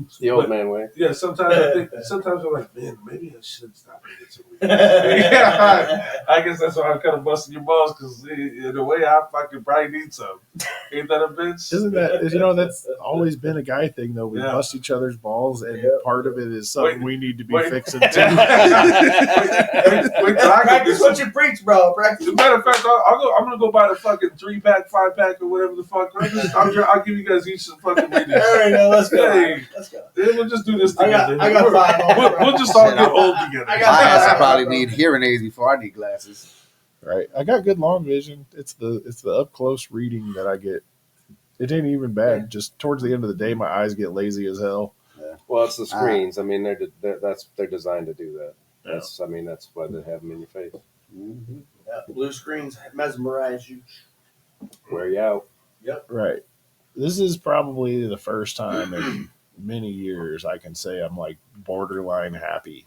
It's the old but- man way. Yeah, sometimes I think. Sometimes I'm like, man, maybe I should stop reading some readers. Yeah, I guess that's why I'm kind of busting your balls because in a way I fucking probably need some. Ain't that a bitch? Isn't that that's always been a guy thing though? We Yeah. bust each other's balls, and Yep. part of it is something Wait, we need to be wait. fixing too. Wait till I get Practice this. what you preach, bro. Practice. As a matter of fact, I'm gonna go buy the fucking 3-pack, 5-pack, or whatever the fuck. I'll give you guys each some fucking readers. There we go. Let's go. Hey. Let's go. Then we'll just do this I together. got 5. We'll just all Shit, get I- old together. I My got- ass will probably need hearing aids before I need glasses. Right. I got good long vision. It's the up close reading that I get. It ain't even bad. Just towards the end of the day, my eyes get lazy as hell. Well, it's the screens. I mean, they're designed to do that. That's why they have them in your face. Mm-hmm. Yeah, blue screens mesmerize you. Wear you out. Right. This is probably the first time in many years I can say I'm like borderline happy,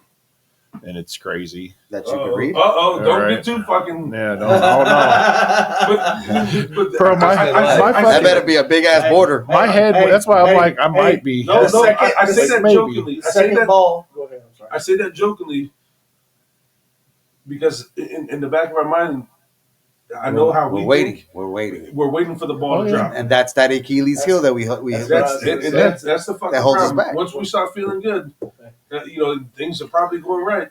and it's crazy. That you can read. Don't Alright. get too fucking. Yeah. No. Oh no. But, Bro, my That fucking- better be a big ass border. My head. Hey, That's why I'm hey, like I hey, might be. No, The second- I say that maybe. jokingly. I say Second that. ball. Go ahead. I'm sorry. I say that jokingly because in the back of our mind, I know how We're we waiting. think. We're waiting. We're waiting for the ball Oh, to yeah. drop. And that's that Achilles heel that we That's the fucking That holds us problem. back. Once we start feeling good, things are probably going right.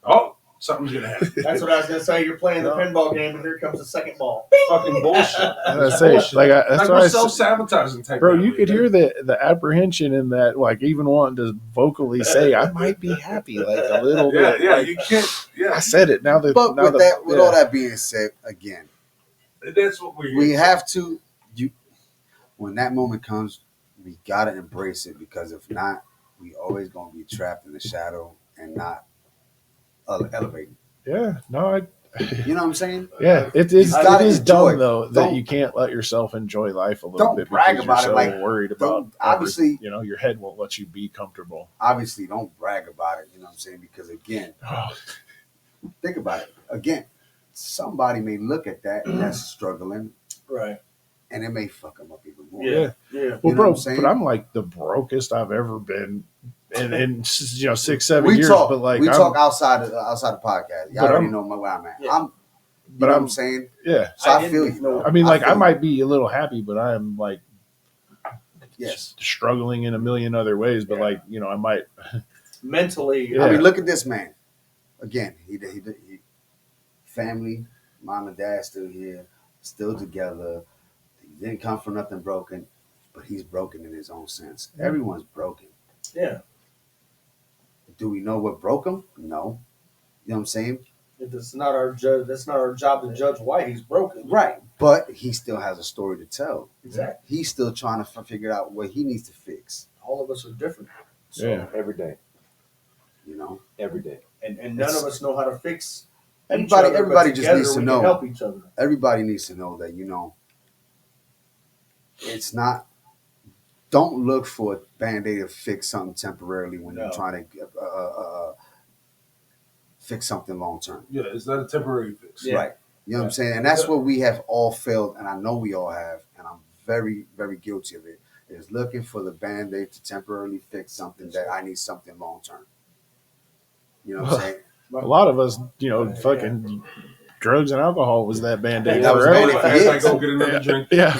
Oh, something's gonna happen. That's what I was gonna say. You're playing the pinball game, and here comes the second ball. Fucking bullshit. I say, Bullshit. that's Like why we're I self-sabotaging type. bro, guy. you could hear the apprehension in that, like even wanting to vocally say, "I might be happy," like a little Yeah, bit. yeah, like, you can't. I Yeah, said it now. But Now with all that being said, again, that's what we have to. When that moment comes, we gotta embrace it because if not, we always gonna be trapped in the shadow and not elevating. yeah, no, You know what I'm saying? it is. You gotta It is enjoy. dumb though that Don't- you can't let yourself enjoy life a little Don't bit brag because about it, you're so like, worried don't- about obviously- your head won't let you be comfortable. Obviously, don't brag about it. You know what I'm saying? Because again, think about it. Again, somebody may look at that and that's struggling, Right. and it may fuck them up even more. Yeah. Yeah. Well, know what bro, I'm saying? but I'm like the brokest I've ever been in 6-7 We years. talk. But like, we I'm, talk outside the podcast. Y'all But already I'm- know where I'm at. Yeah. I'm. But You know what I'm- I'm saying? yeah. So I didn't feel you. know- bro. I mean, like, I feel you. might be a little happy, but I am like Yes. struggling in a million other ways. But Yeah. like, I might. Mentally. Yeah. I mean, look at this man. Again, he family, mom and dad still here, still together. He didn't come from nothing broken, but he's broken in his own sense. Everyone's broken. Yeah. Do we know what broke him? No. You know what I'm saying? It's not our that's not our job to judge why he's broken. Right. But he still has a story to tell. Exactly. He's still trying to figure out what he needs to fix. All of us are different. So, Yeah. Every day. You know? Every day. and none of us know how to fix each Everybody- other, but everybody just together needs to we know. can help each other. Everybody needs to know that, it's not. Don't look for a band-aid to fix something temporarily when No. you're trying to fix something long term. Yeah, it's not a temporary fix. Yeah. Right. You know what I'm saying? And that's what we have all failed, and I know we all have, and I'm very, very guilty of it, is looking for the band-aid to temporarily fix something that I need something long term. You know what I'm saying? A lot of us, fucking drugs and alcohol was that band-aid. That was forever. Band-Aid for As I years. go get another drink. Yeah.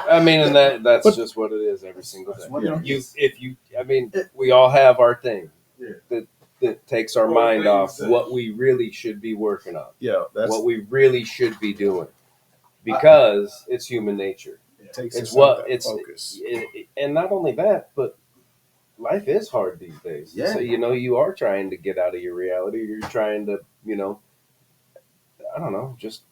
I mean, and that's But- just what it is every single day. what it is. I mean, we all have our thing Yeah. that takes our Well, mind things off that- what we really should be working on, Yeah, that's what we really should be doing, because it's human nature. takes It's us what out that it's, focus. and not only that, but life is hard these days. Yeah. So you are trying to get out of your reality. You're trying to, I don't know, just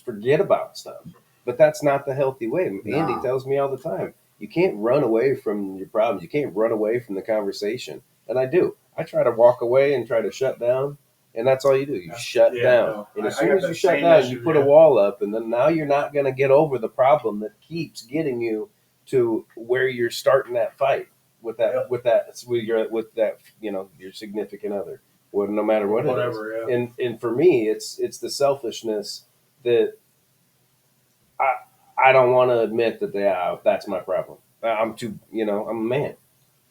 forget about stuff. But that's not the healthy way. Andy No. tells me all the time, you can't run away from your problems. You can't run away from the conversation. And I do. I try to walk away and try to shut down. And that's all you do. You shut Yeah, down. no. And as I soon got as you that shut same down, issue, you put a yeah. wall up. And then now you're not going to get over the problem that keeps getting you to where you're starting that fight with that, your significant other. Well, no matter what it is. Whatever, yeah. And for me, it's the selfishness that I don't want to admit that that's my problem. I'm too, I'm a man.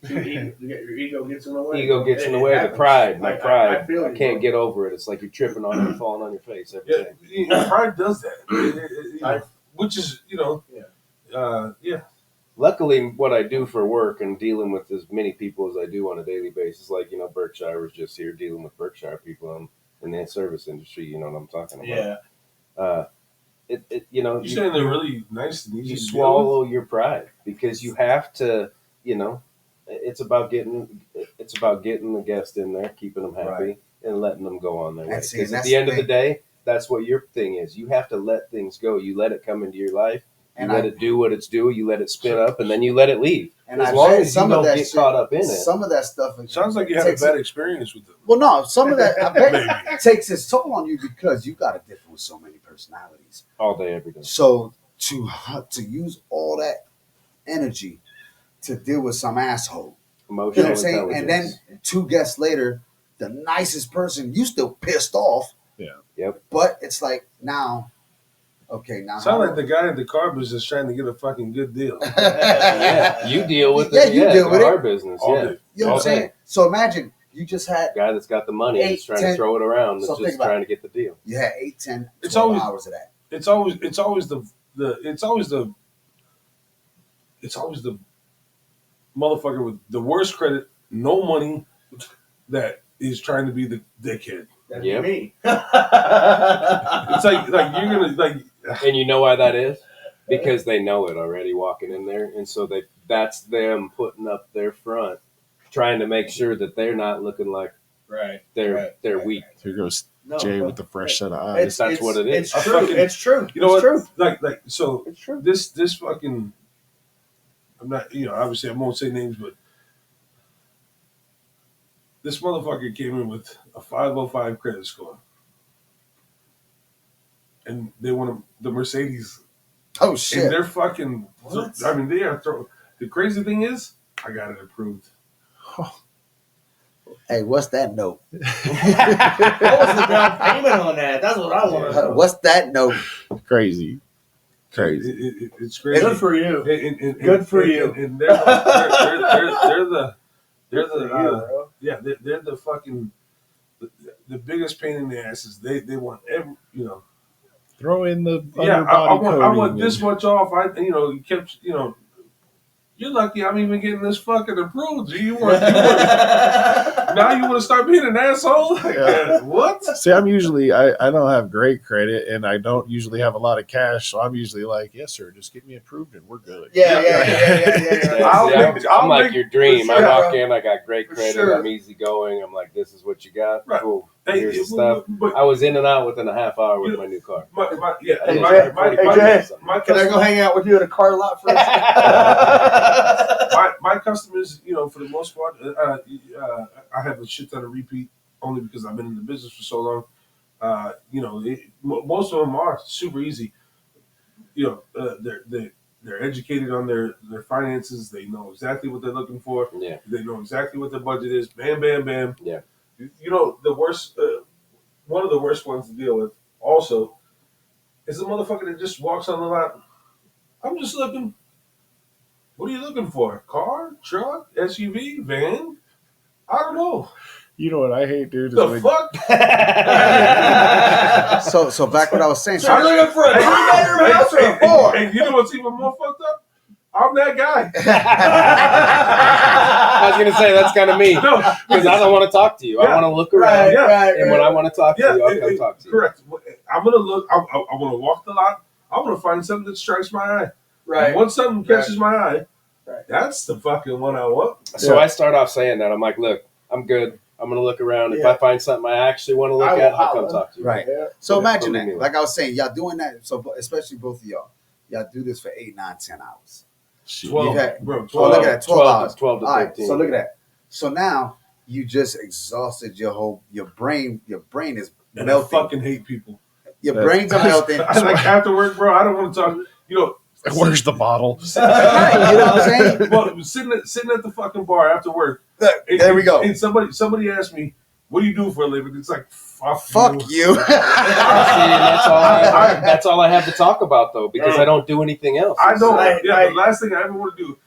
Your ego gets in the way. Ego gets in the It way. The happens. pride, my I pride. feel I you, can't bro. get over it. It's like you're tripping on it and falling on your face every Yeah, day. pride does that. I- Which is, yeah. Luckily, what I do for work and dealing with as many people as I do on a daily basis, like Berkshire was just here dealing with Berkshire people in the service industry. You know what I'm talking about? Yeah. You're saying they're really nice and easy You to deal swallow your pride because you have to, it's about getting the guest in there, keeping them happy, Right. and letting them go on their way. And see, Because at that's the end the of the thing. day, that's what your thing is. You have to let things go. You let it come into your life. You And let it do what it's doing. You let it spin up, and then you let it leave. And as I long bet as you some of don't that get shit- caught up in it. Some of that stuff. with. Sounds like you had a takes bad it- experience with them. Well, no, some of that I bet Maybe. takes its toll on you because you got to differ with so many personalities. All day, every day. So to use all that energy to deal with some asshole, you know Emotional what I'm saying? intelligence. And then 2 guests later, the nicest person, you still pissed off. Yeah. Yep. But it's like now, okay, now Sound like the guy at the car business trying to get a fucking good deal. Yeah, you deal with Yeah, it. you deal with our it. business. All Yeah, day. You know what I'm all saying? day. So imagine you just had Guy that's got the money and is 8, trying 10 to throw it around. So That's think just about trying to get the deal. you had 8, 10, 12 It's always- hours of that. It's always the motherfucker with the worst credit, no money, that is trying to be the dickhead. That'd Yep. be me. It's like you're gonna like And you know why that is? Because they know it already walking in there, and so that's them putting up their front, trying to make sure that they're not looking like Right. they're Right, they're weak. Here goes No, Jay but with the fresh set of eyes. That's what it is. It's I true. fucking- It's true. you know It's what? true. Like so It's true. this fucking I'm not obviously I won't say names, but this motherfucker came in with a 505 credit score. And they want the Mercedes. Oh And shit! they're fucking What? I mean they are the crazy thing is I got it approved. Hey, what's that note? What was the down payment on that? That's what I want to know. What's that note? Crazy. Crazy. It's crazy. Good for you. And- Good for you. And they're the Good for you, bro. yeah, they're the fucking the biggest pain in the asses. They want every Throw in the yeah. underbody I want coating this and- much off. You kept You're lucky I'm even getting this fucking approved. You want now you want to start being an asshole? Like, Yeah. what? See, I'm usually I don't have great credit and I don't usually have a lot of cash, so I'm usually like, yes, sir, just get me approved and we're good. Yeah. I'll See, I'll I'm like make- your dream. for I sure, walk bro. in, I got great For credit, sure. I'm easygoing. I'm like, this is what you got. Right. Cool. Hey, Here's the stuff. but I was in and out within a half hour with my new car. my I Hey, did Jay. like 40 Hey, minutes. Jay. my Can I go hang out with you at a car lot for a second? my customers, for the most part, I have a shit ton of repeat only because I've been in the business for so long. Most of them are super easy. They're educated on their finances. They know exactly what they're looking for. Yeah. They know exactly what their budget is. Bam, bam, bam. Yeah. The worst, one of the worst ones to deal with also is the motherfucker that just walks on the lot. I'm just looking. What are you looking for? Car, truck, SUV, van? I don't know. You know what I hate, dude? Is The when- fuck? So back what I was saying. So you're looking for a Hey, 3-bedroom house or a 4? And you know what's even more fucked up? I'm that guy. I was gonna say that's kind of me No, because I don't want to talk to you. I Yeah. want to look around, Right, Yeah. right, and when I right. want to talk to yeah, you, I'll come talk to you. correct. I'm gonna look. I'm gonna walk the lot. I'm gonna find something that strikes my eye. Right. And once something catches my eye, Right. that's the fucking one I want. So Yeah. I start off saying that I'm like, look, I'm good. I'm gonna look around. If Yeah. I find something I actually want to look I will at, I'll come holler. talk to you. Right. Yeah. So Yeah, imagine believe me. that. Like I was saying, y'all doing that. So especially both of y'all do this for 8, 9, 10 hours. 12, You've had- bro. Oh, 12. look at that, 12 hours. 12 to All right. 13. So look at that. So now you just exhausted your brain. Your brain is And I melting. fucking hate people. Your That's- brains are melting. I like after work, bro. I don't want to talk. You know, Where's the bottle? Right, you know what I'm saying? well, sitting at the fucking bar after work. Look, and- there we go. And somebody asked me, "What do you do for a living?" It's like, Fuck you. See, and that's all I have to talk about though, because I don't do anything else. I know. Right, yeah, right. the last thing I ever want to do,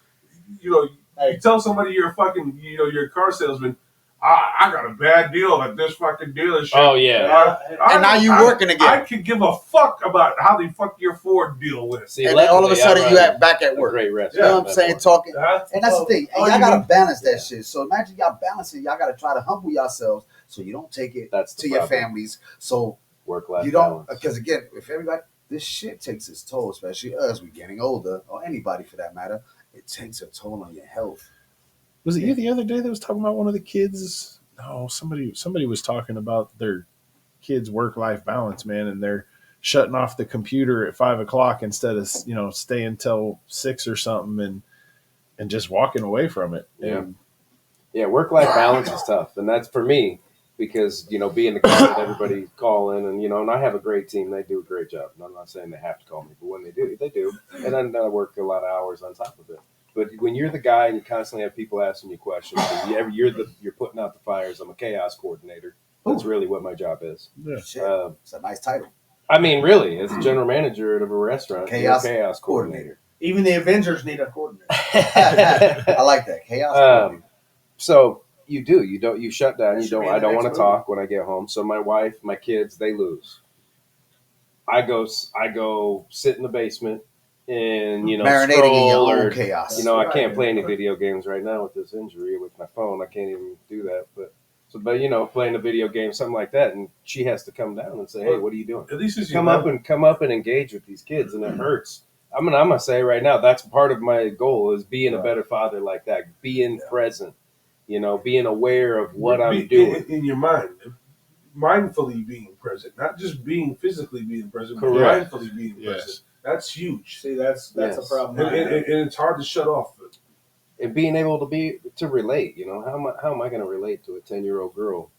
you know, Hey. you tell somebody you're a fucking, you're a car salesman. I got a bad deal at this fucking dealership. Oh yeah. And now you working again. I could give a fuck about how the fuck your Ford deal went. See, And then all of a luckily, I sudden you run at back at a work. great You restaurant. know what I'm saying? Talking. Huh? And that's the thing. And Oh, y'all you gotta mean- balance that shit. So imagine y'all balancing. Y'all gotta try to humble yourselves so you don't take it That's the to your problem. families. So Work-life you don't, balance. because again, if everybody, this shit takes its toll, especially us, we getting older, or anybody for that matter. It takes a toll on your health. Was it you the other day that was talking about one of the kids? No, somebody was talking about their kids' work-life balance, man, and they're shutting off the computer at 5:00 instead of staying till 6 or something, and just walking away from it. Yeah. And Yeah, work-life balance is tough, and that's for me because being the guy that everybody calling, and I have a great team. They do a great job. And I'm not saying they have to call me, but when they do, they do. And then I work a lot of hours on top of it. But when you're the guy and you constantly have people asking you questions, and you're putting out the fires. I'm a chaos coordinator. That's really what my job is. yeah. Shit, Uh, it's a nice title. I mean, really, as a general manager of a restaurant, you're a chaos coordinator. Even the Avengers need a coordinator. I like that. Chaos. Um, So you shut down. That You should be don't. in I the don't next want to movie. talk when I get home. So my wife, my kids, they lose. I go sit in the basement and marinating in your scroll own or chaos. I can't play any video games right now with this injury with my phone. I can't even do that. But playing a video game, something like that, and she has to come down and say, "Hey, what are you doing?" At least it's Come up and engage with these kids, and it hurts. I'm gonna say right now that's part of my goal is being a better father like that, being present, being aware of what I'm doing. in your mind, mindfully being present, not just being physically being present, Correct. but mindfully being Yes. present. That's huge, See, that's Yes. a problem. and it's hard to shut off. And being able to relate, how am I going to relate to a 10-year-old girl?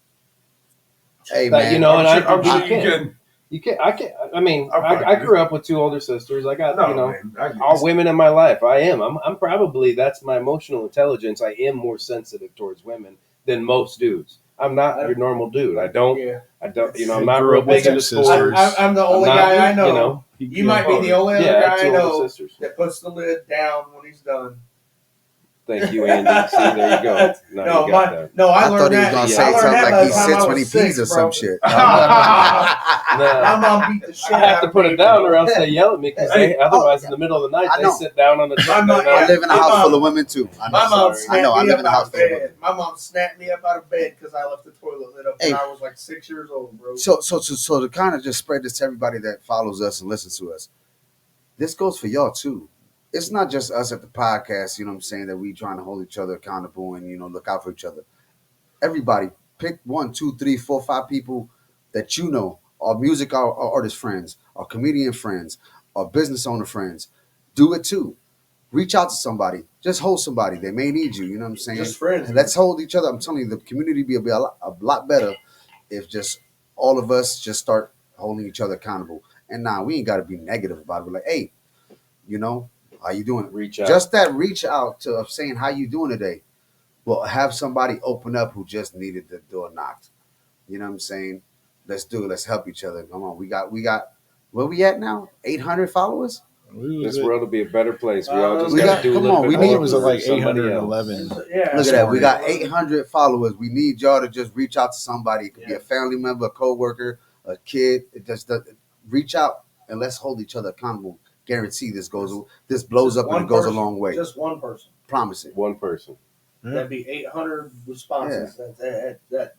Hey That, man, and I'm sure you you can. can. You can't. I can't. I mean, I'm fine I with it. grew up with 2 older sisters. I got No, man, I get all it. women in my life. I'm probably that's my emotional intelligence. I am more sensitive towards women than most dudes. I'm not your normal dude. I don't. Yeah. I'm not real big into sports. sisters. I'm the only I'm not, guy I know. You might be the only other Yeah, I guy have I 2 older know sisters. that puts the lid down when he's done. Thank you, Andy. See, there you go. Now No, you got that. No, I I learned thought he was that. gonna Yeah. say I learned something that like by he the time sits I when he was pees or 6, some bro. shit. No. My mom beat the shit I have out to of put me. it down or else they yell at me because Hey, otherwise in the middle of the night I they know. sit down on the My chair. mom- I live in a My house mom- full of women too. I know. My mom Sorry. snapped I know. I me live up in a out house of full of bed. women. My mom snapped me up out of bed because I left the toilet lit up when Hey. I was like 6 years old, bro. So to kind of just spread this to everybody that follows us and listens to us, this goes for y'all too. It's not just us at the podcast, you know what I'm saying, that we trying to hold each other accountable and, look out for each other. Everybody, pick 1, 2, 3, 4, 5 people that you know, our music, our artist friends, our comedian friends, our business owner friends. Do it too. Reach out to somebody. Just hold somebody. They may need you, you know what I'm saying? Just friends. And let's hold each other. I'm telling you, the community will be a lot better if just all of us just start holding each other accountable. And we ain't got to be negative about it. We're like, hey, how you doing? Reach out. Just that reach out to of saying how you doing today will have somebody open up who just needed the door knocked. You know what I'm saying? Let's do it. Let's help each other. Come on. We got where we at now? 800 followers? This world will be a better place. We all just We got got- to do a come little on, bit we more need- it was for at like somebody 811. Yeah. Look at that. We morning. got 800 followers. We need y'all to just reach out to somebody. It could be a family member, a coworker, a kid. It just reach out and let's hold each other accountable. Guarantee this blows up and it goes a long way. Just one person. Promise it. One person. That'd be 800 responses.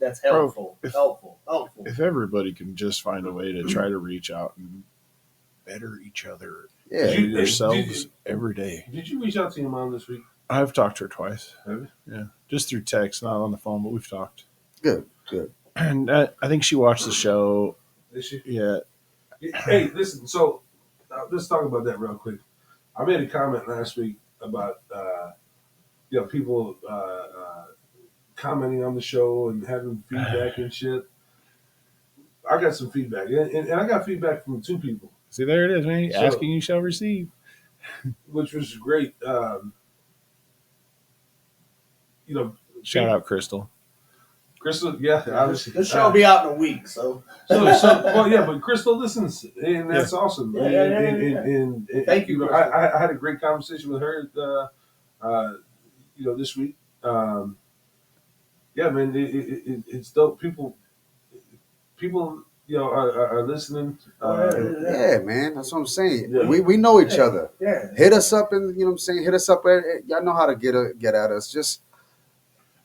That's helpful. If- helpful. If everybody can just find a way to try to reach out and better each other, Yeah. Did you- yourselves did- every day. Did you reach out to your mom this week? I've talked to her twice. Have you? Yeah, just through text, not on the phone, but we've talked. Good. Good. And I think she watched the show. Is she? Yeah, Hey, listen. So let's talk about that real quick. I made a comment last week about people commenting on the show and having feedback and shit. I got some feedback, and I got feedback from two people, see, there it is, man. So- Asking you shall receive. which was great. Shout out, Crystal. Crystal. Yeah, obviously. This show will be out in a week, so Well, yeah, but Crystal listens, and that's awesome. Yeah. And Thank you, Crystal. I had a great conversation with her, this week. Yeah, man, it's dope. People, are listening. Yeah, man. That's what I'm saying. Yeah. We know each other. yeah. Hit us up and you know what I'm saying. Hit us up. Y'all know how to get at us. Just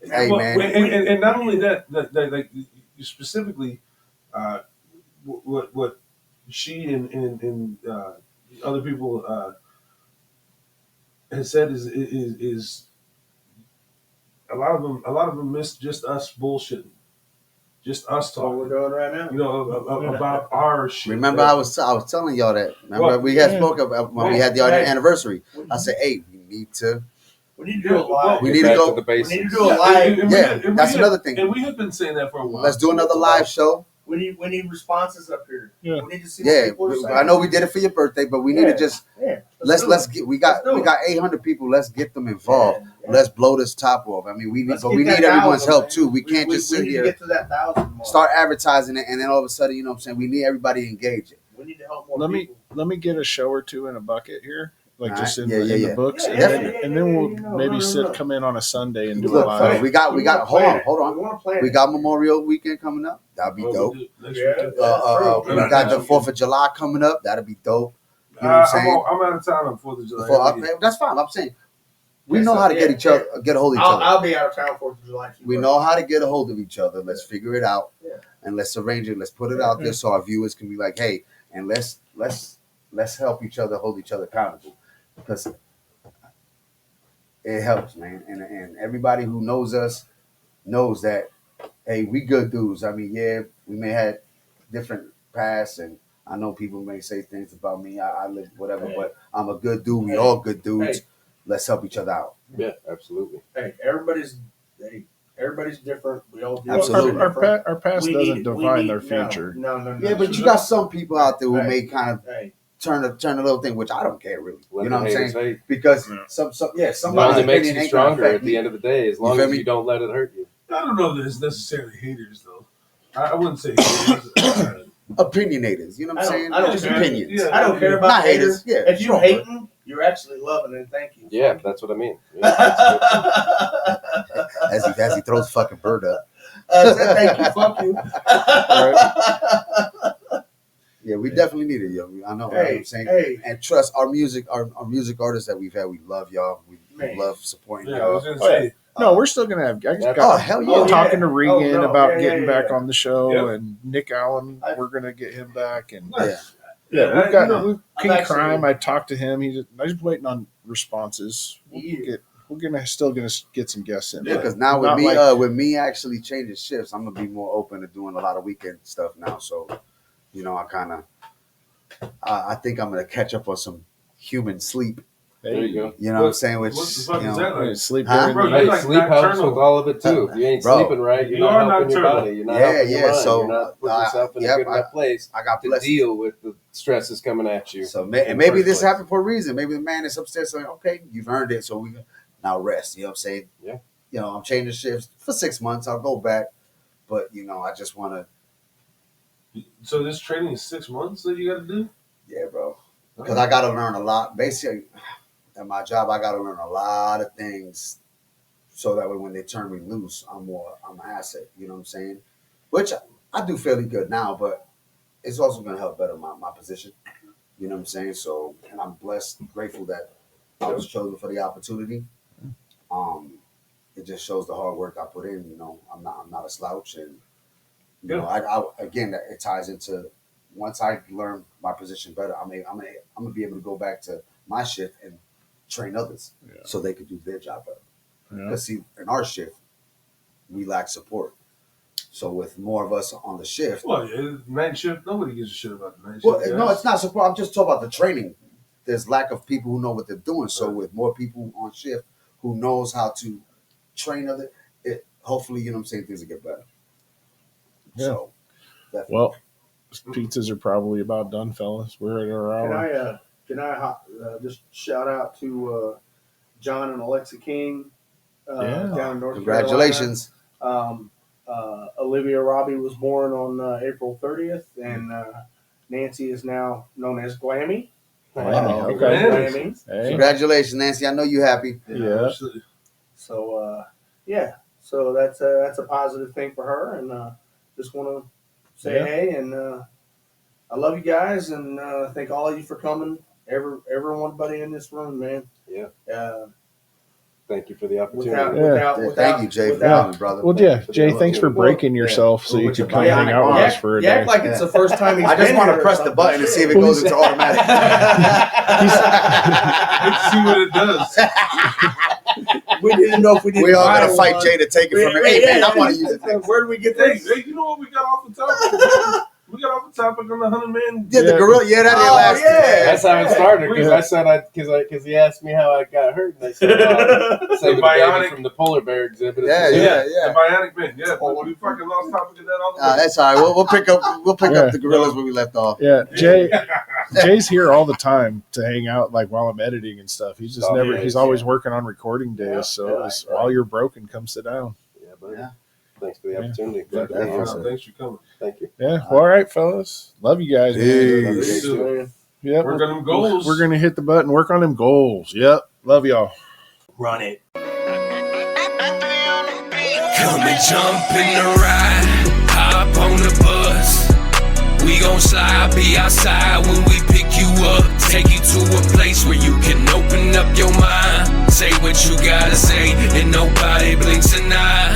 hey, Well, man. and not only that like you specifically, what she and other people has said is a lot of them miss just us bullshitting, just us That's what we're talking, doing right now. about our shit. Remember, I was telling y'all that. Remember, Well, we had yeah. spoke about when we Well, had the hey. anniversary. I said, hey, we need to. We need to do a live. We Get need to back go- to the We basics. need to do a live. And that's another thing. And we have been saying that for a while. Let's do another live show. We need responses up here. Yeah. We need to see Yeah, what people are saying. I know we did it for your birthday, but we need Yeah. to just Yeah. let's do it. get we Let's got do it. 800 people. Let's get them involved. Yeah. Let's blow this top off. I mean, we need Let's but get we that need everyone's 1,000, help man. too. We can't just we sit need here to get to that 1,000 mark. start advertising it, and then all of a sudden, you know what I'm saying, we need everybody to engage it. We need to help more Let me people. get a show or two in a bucket here, like All just right. in, Yeah, in yeah. the books, Yeah, and yeah, then, yeah, and then yeah, we'll yeah, no, maybe no. come in on a Sunday and do Look, a so live. we got We hold wanna on. We want to plan We it. got Memorial Weekend coming up. That'll be dope. Next Yeah. weekend. We got the 4th of July coming up. That'll be dope. You know what I'm saying? I'm out of town on 4th of July. That's fine. I'm saying we Yeah, know so, how to get yeah, get a hold of each other. I'll be out of town 4th of July. Too. We know how to get a hold of each other. Let's figure it out, Yeah. and let's arrange it. Let's put it out there so our viewers can be like, "Hey," and let's help each other, hold each other accountable, because it helps, man. And everybody who knows us knows that, hey, we good dudes. I mean, yeah, we may have different pasts, and I know people may say things about me. I live whatever, Hey. but I'm a good dude. We Hey. all good dudes. Hey. Let's help each other out. Yeah, absolutely. Hey, everybody's different. We all do Absolutely. Our past We doesn't need- define we their need- no, future. No. Yeah, but you got some people out there who Hey. may kind of Hey, turn a little thing, which I don't care really. Let You know the what I'm haters saying? hate. Because Yeah. somebody's As long as it makes opinion you ain't gonna stronger affect at the me. end of the day, as long feel as me? you don't let it hurt you. I don't know that it's necessarily haters though. I wouldn't say haters. Opinionators, you know what I'm saying? I don't Just care. opinions. Yeah. I don't care about Not haters. haters, yeah, If you're sure, hating, you're actually loving it. Thank you. Yeah, that's what I mean. Yeah, that's good. As he throws fucking bird up. Thank you. Fuck you. Yeah, we definitely need it, yo. I know, you know what I'm saying? Hey, And trust our music artists that we've had, we love y'all. We Man. love supporting Yeah, I was y'all. gonna say. No, we're still gonna have. I just Oh, got hell yeah. I'm talking to Oh, Regan no. about Yeah, getting yeah, back yeah. on the show, Yeah. and Nick Allen. I- We're gonna get him back, and Yeah. yeah, we've got you know, King actually- Crime. I talked to him. I'm just waiting on responses. Yeah. We're still gonna get some guests in. Yeah, because now Not with me actually changing shifts, I'm gonna be more open to doing a lot of weekend stuff now. So, you know, I think I'm gonna catch up on some human sleep. There you go. You know what I'm saying? Which What the fuck you is know, that like? Sleep Huh? during Bro, the you're Hey, night. like sleep helps nocturnal. with all of it too. If you ain't Bro. sleeping right, you're You not are helping your nocturnal. body. You're not Yeah, helping your yeah, mind. so, You're not putting yourself in a yep, good enough place I got to blessed. deal with the stresses coming at you. So in and the maybe first this place. happened for a reason. Maybe the man is upstairs saying, "Okay, you've earned it, so we now rest." You know what I'm saying? Yeah. You know, I'm changing shifts for 6 months. I'll go back, but you know, I just want to. So this training is 6 months that you got to do. Yeah, bro. because I got to learn a lot. Basically, at my job, I got to learn a lot of things so that way when they turn me loose, I'm an asset. You know what I'm saying? Which I do fairly good now, but it's also going to help better my position. You know what I'm saying? So, and I'm blessed, grateful that I was chosen for the opportunity. It just shows the hard work I put in. You know, I'm not a slouch, and you know, I again, it ties into once I learn my position better, I'm gonna be able to go back to my shift and train others so they can do their job better. Because see, in our shift, we lack support. So with more of us on the shift, Well, yeah, night shift, nobody gives a shit about the night shift. well, no, it's not support. I'm just talking about the training. There's lack of people who know what they're doing. So with more people on shift who knows how to train other, it hopefully, you know what I'm saying, things will get better. Yeah. So, definitely. Well, pizzas are probably about done, fellas. We're at our hour. Can I just shout out to John and Alexa King down in North Congratulations. Carolina. Olivia Robbie was born on April 30th, and Nancy is now known as Glammy. Wow, okay. Glammy. Hey. Congratulations, Nancy. I know you happy. Yeah. Absolutely. So so that's a positive thing for her, and just want to say hey, and I love you guys, and thank all of you for coming. Everybody in this room, man. Yeah. Thank you for the opportunity. Thank you, Jay, for coming, brother. Well, yeah, Jay, thanks for breaking yourself so you could come hang out with us for a You act day. like it's the first time he's I just been want here to or press the something. button and see if it Well, goes he's- into automatic. Let's see what it does. We didn't know if we did. We all gotta fight Jay to take it from him. Hey, man, I want to use it. Where do we get Hey, this? you know what? We got off the topic. We got off the topic on the 100-man. Yeah, the gorilla. Yeah, that Oh, last. yeah. That's how it started because I said because he asked me how I got hurt and I said say the baby bionic- from the polar bear exhibit. Yeah, The Bionic Man. Yeah, we fucking lost topic of that all the way. That's all right. We'll pick up the gorillas where we left off. Yeah, Jay's here all the time to hang out, like while I'm editing and stuff. He's just he's always working on recording days. Yeah, So right. while you're broken, come sit down. Yeah, buddy. Yeah. Thanks for the Yeah. opportunity. Yeah, Glad to be here. Awesome. Thanks for coming. Thank you. Yeah. Well, all right, fellas. Love you guys. man. Peace. Yep. Work on them goals. We're gonna hit the button. Work on them goals. Yep. Love y'all. Run it. Come and jump in the ride, hop on the bus. We gon' slide, be outside when we pick you up. Take you to a place where you can open up your mind. Say what you gotta say, and nobody blinks an eye.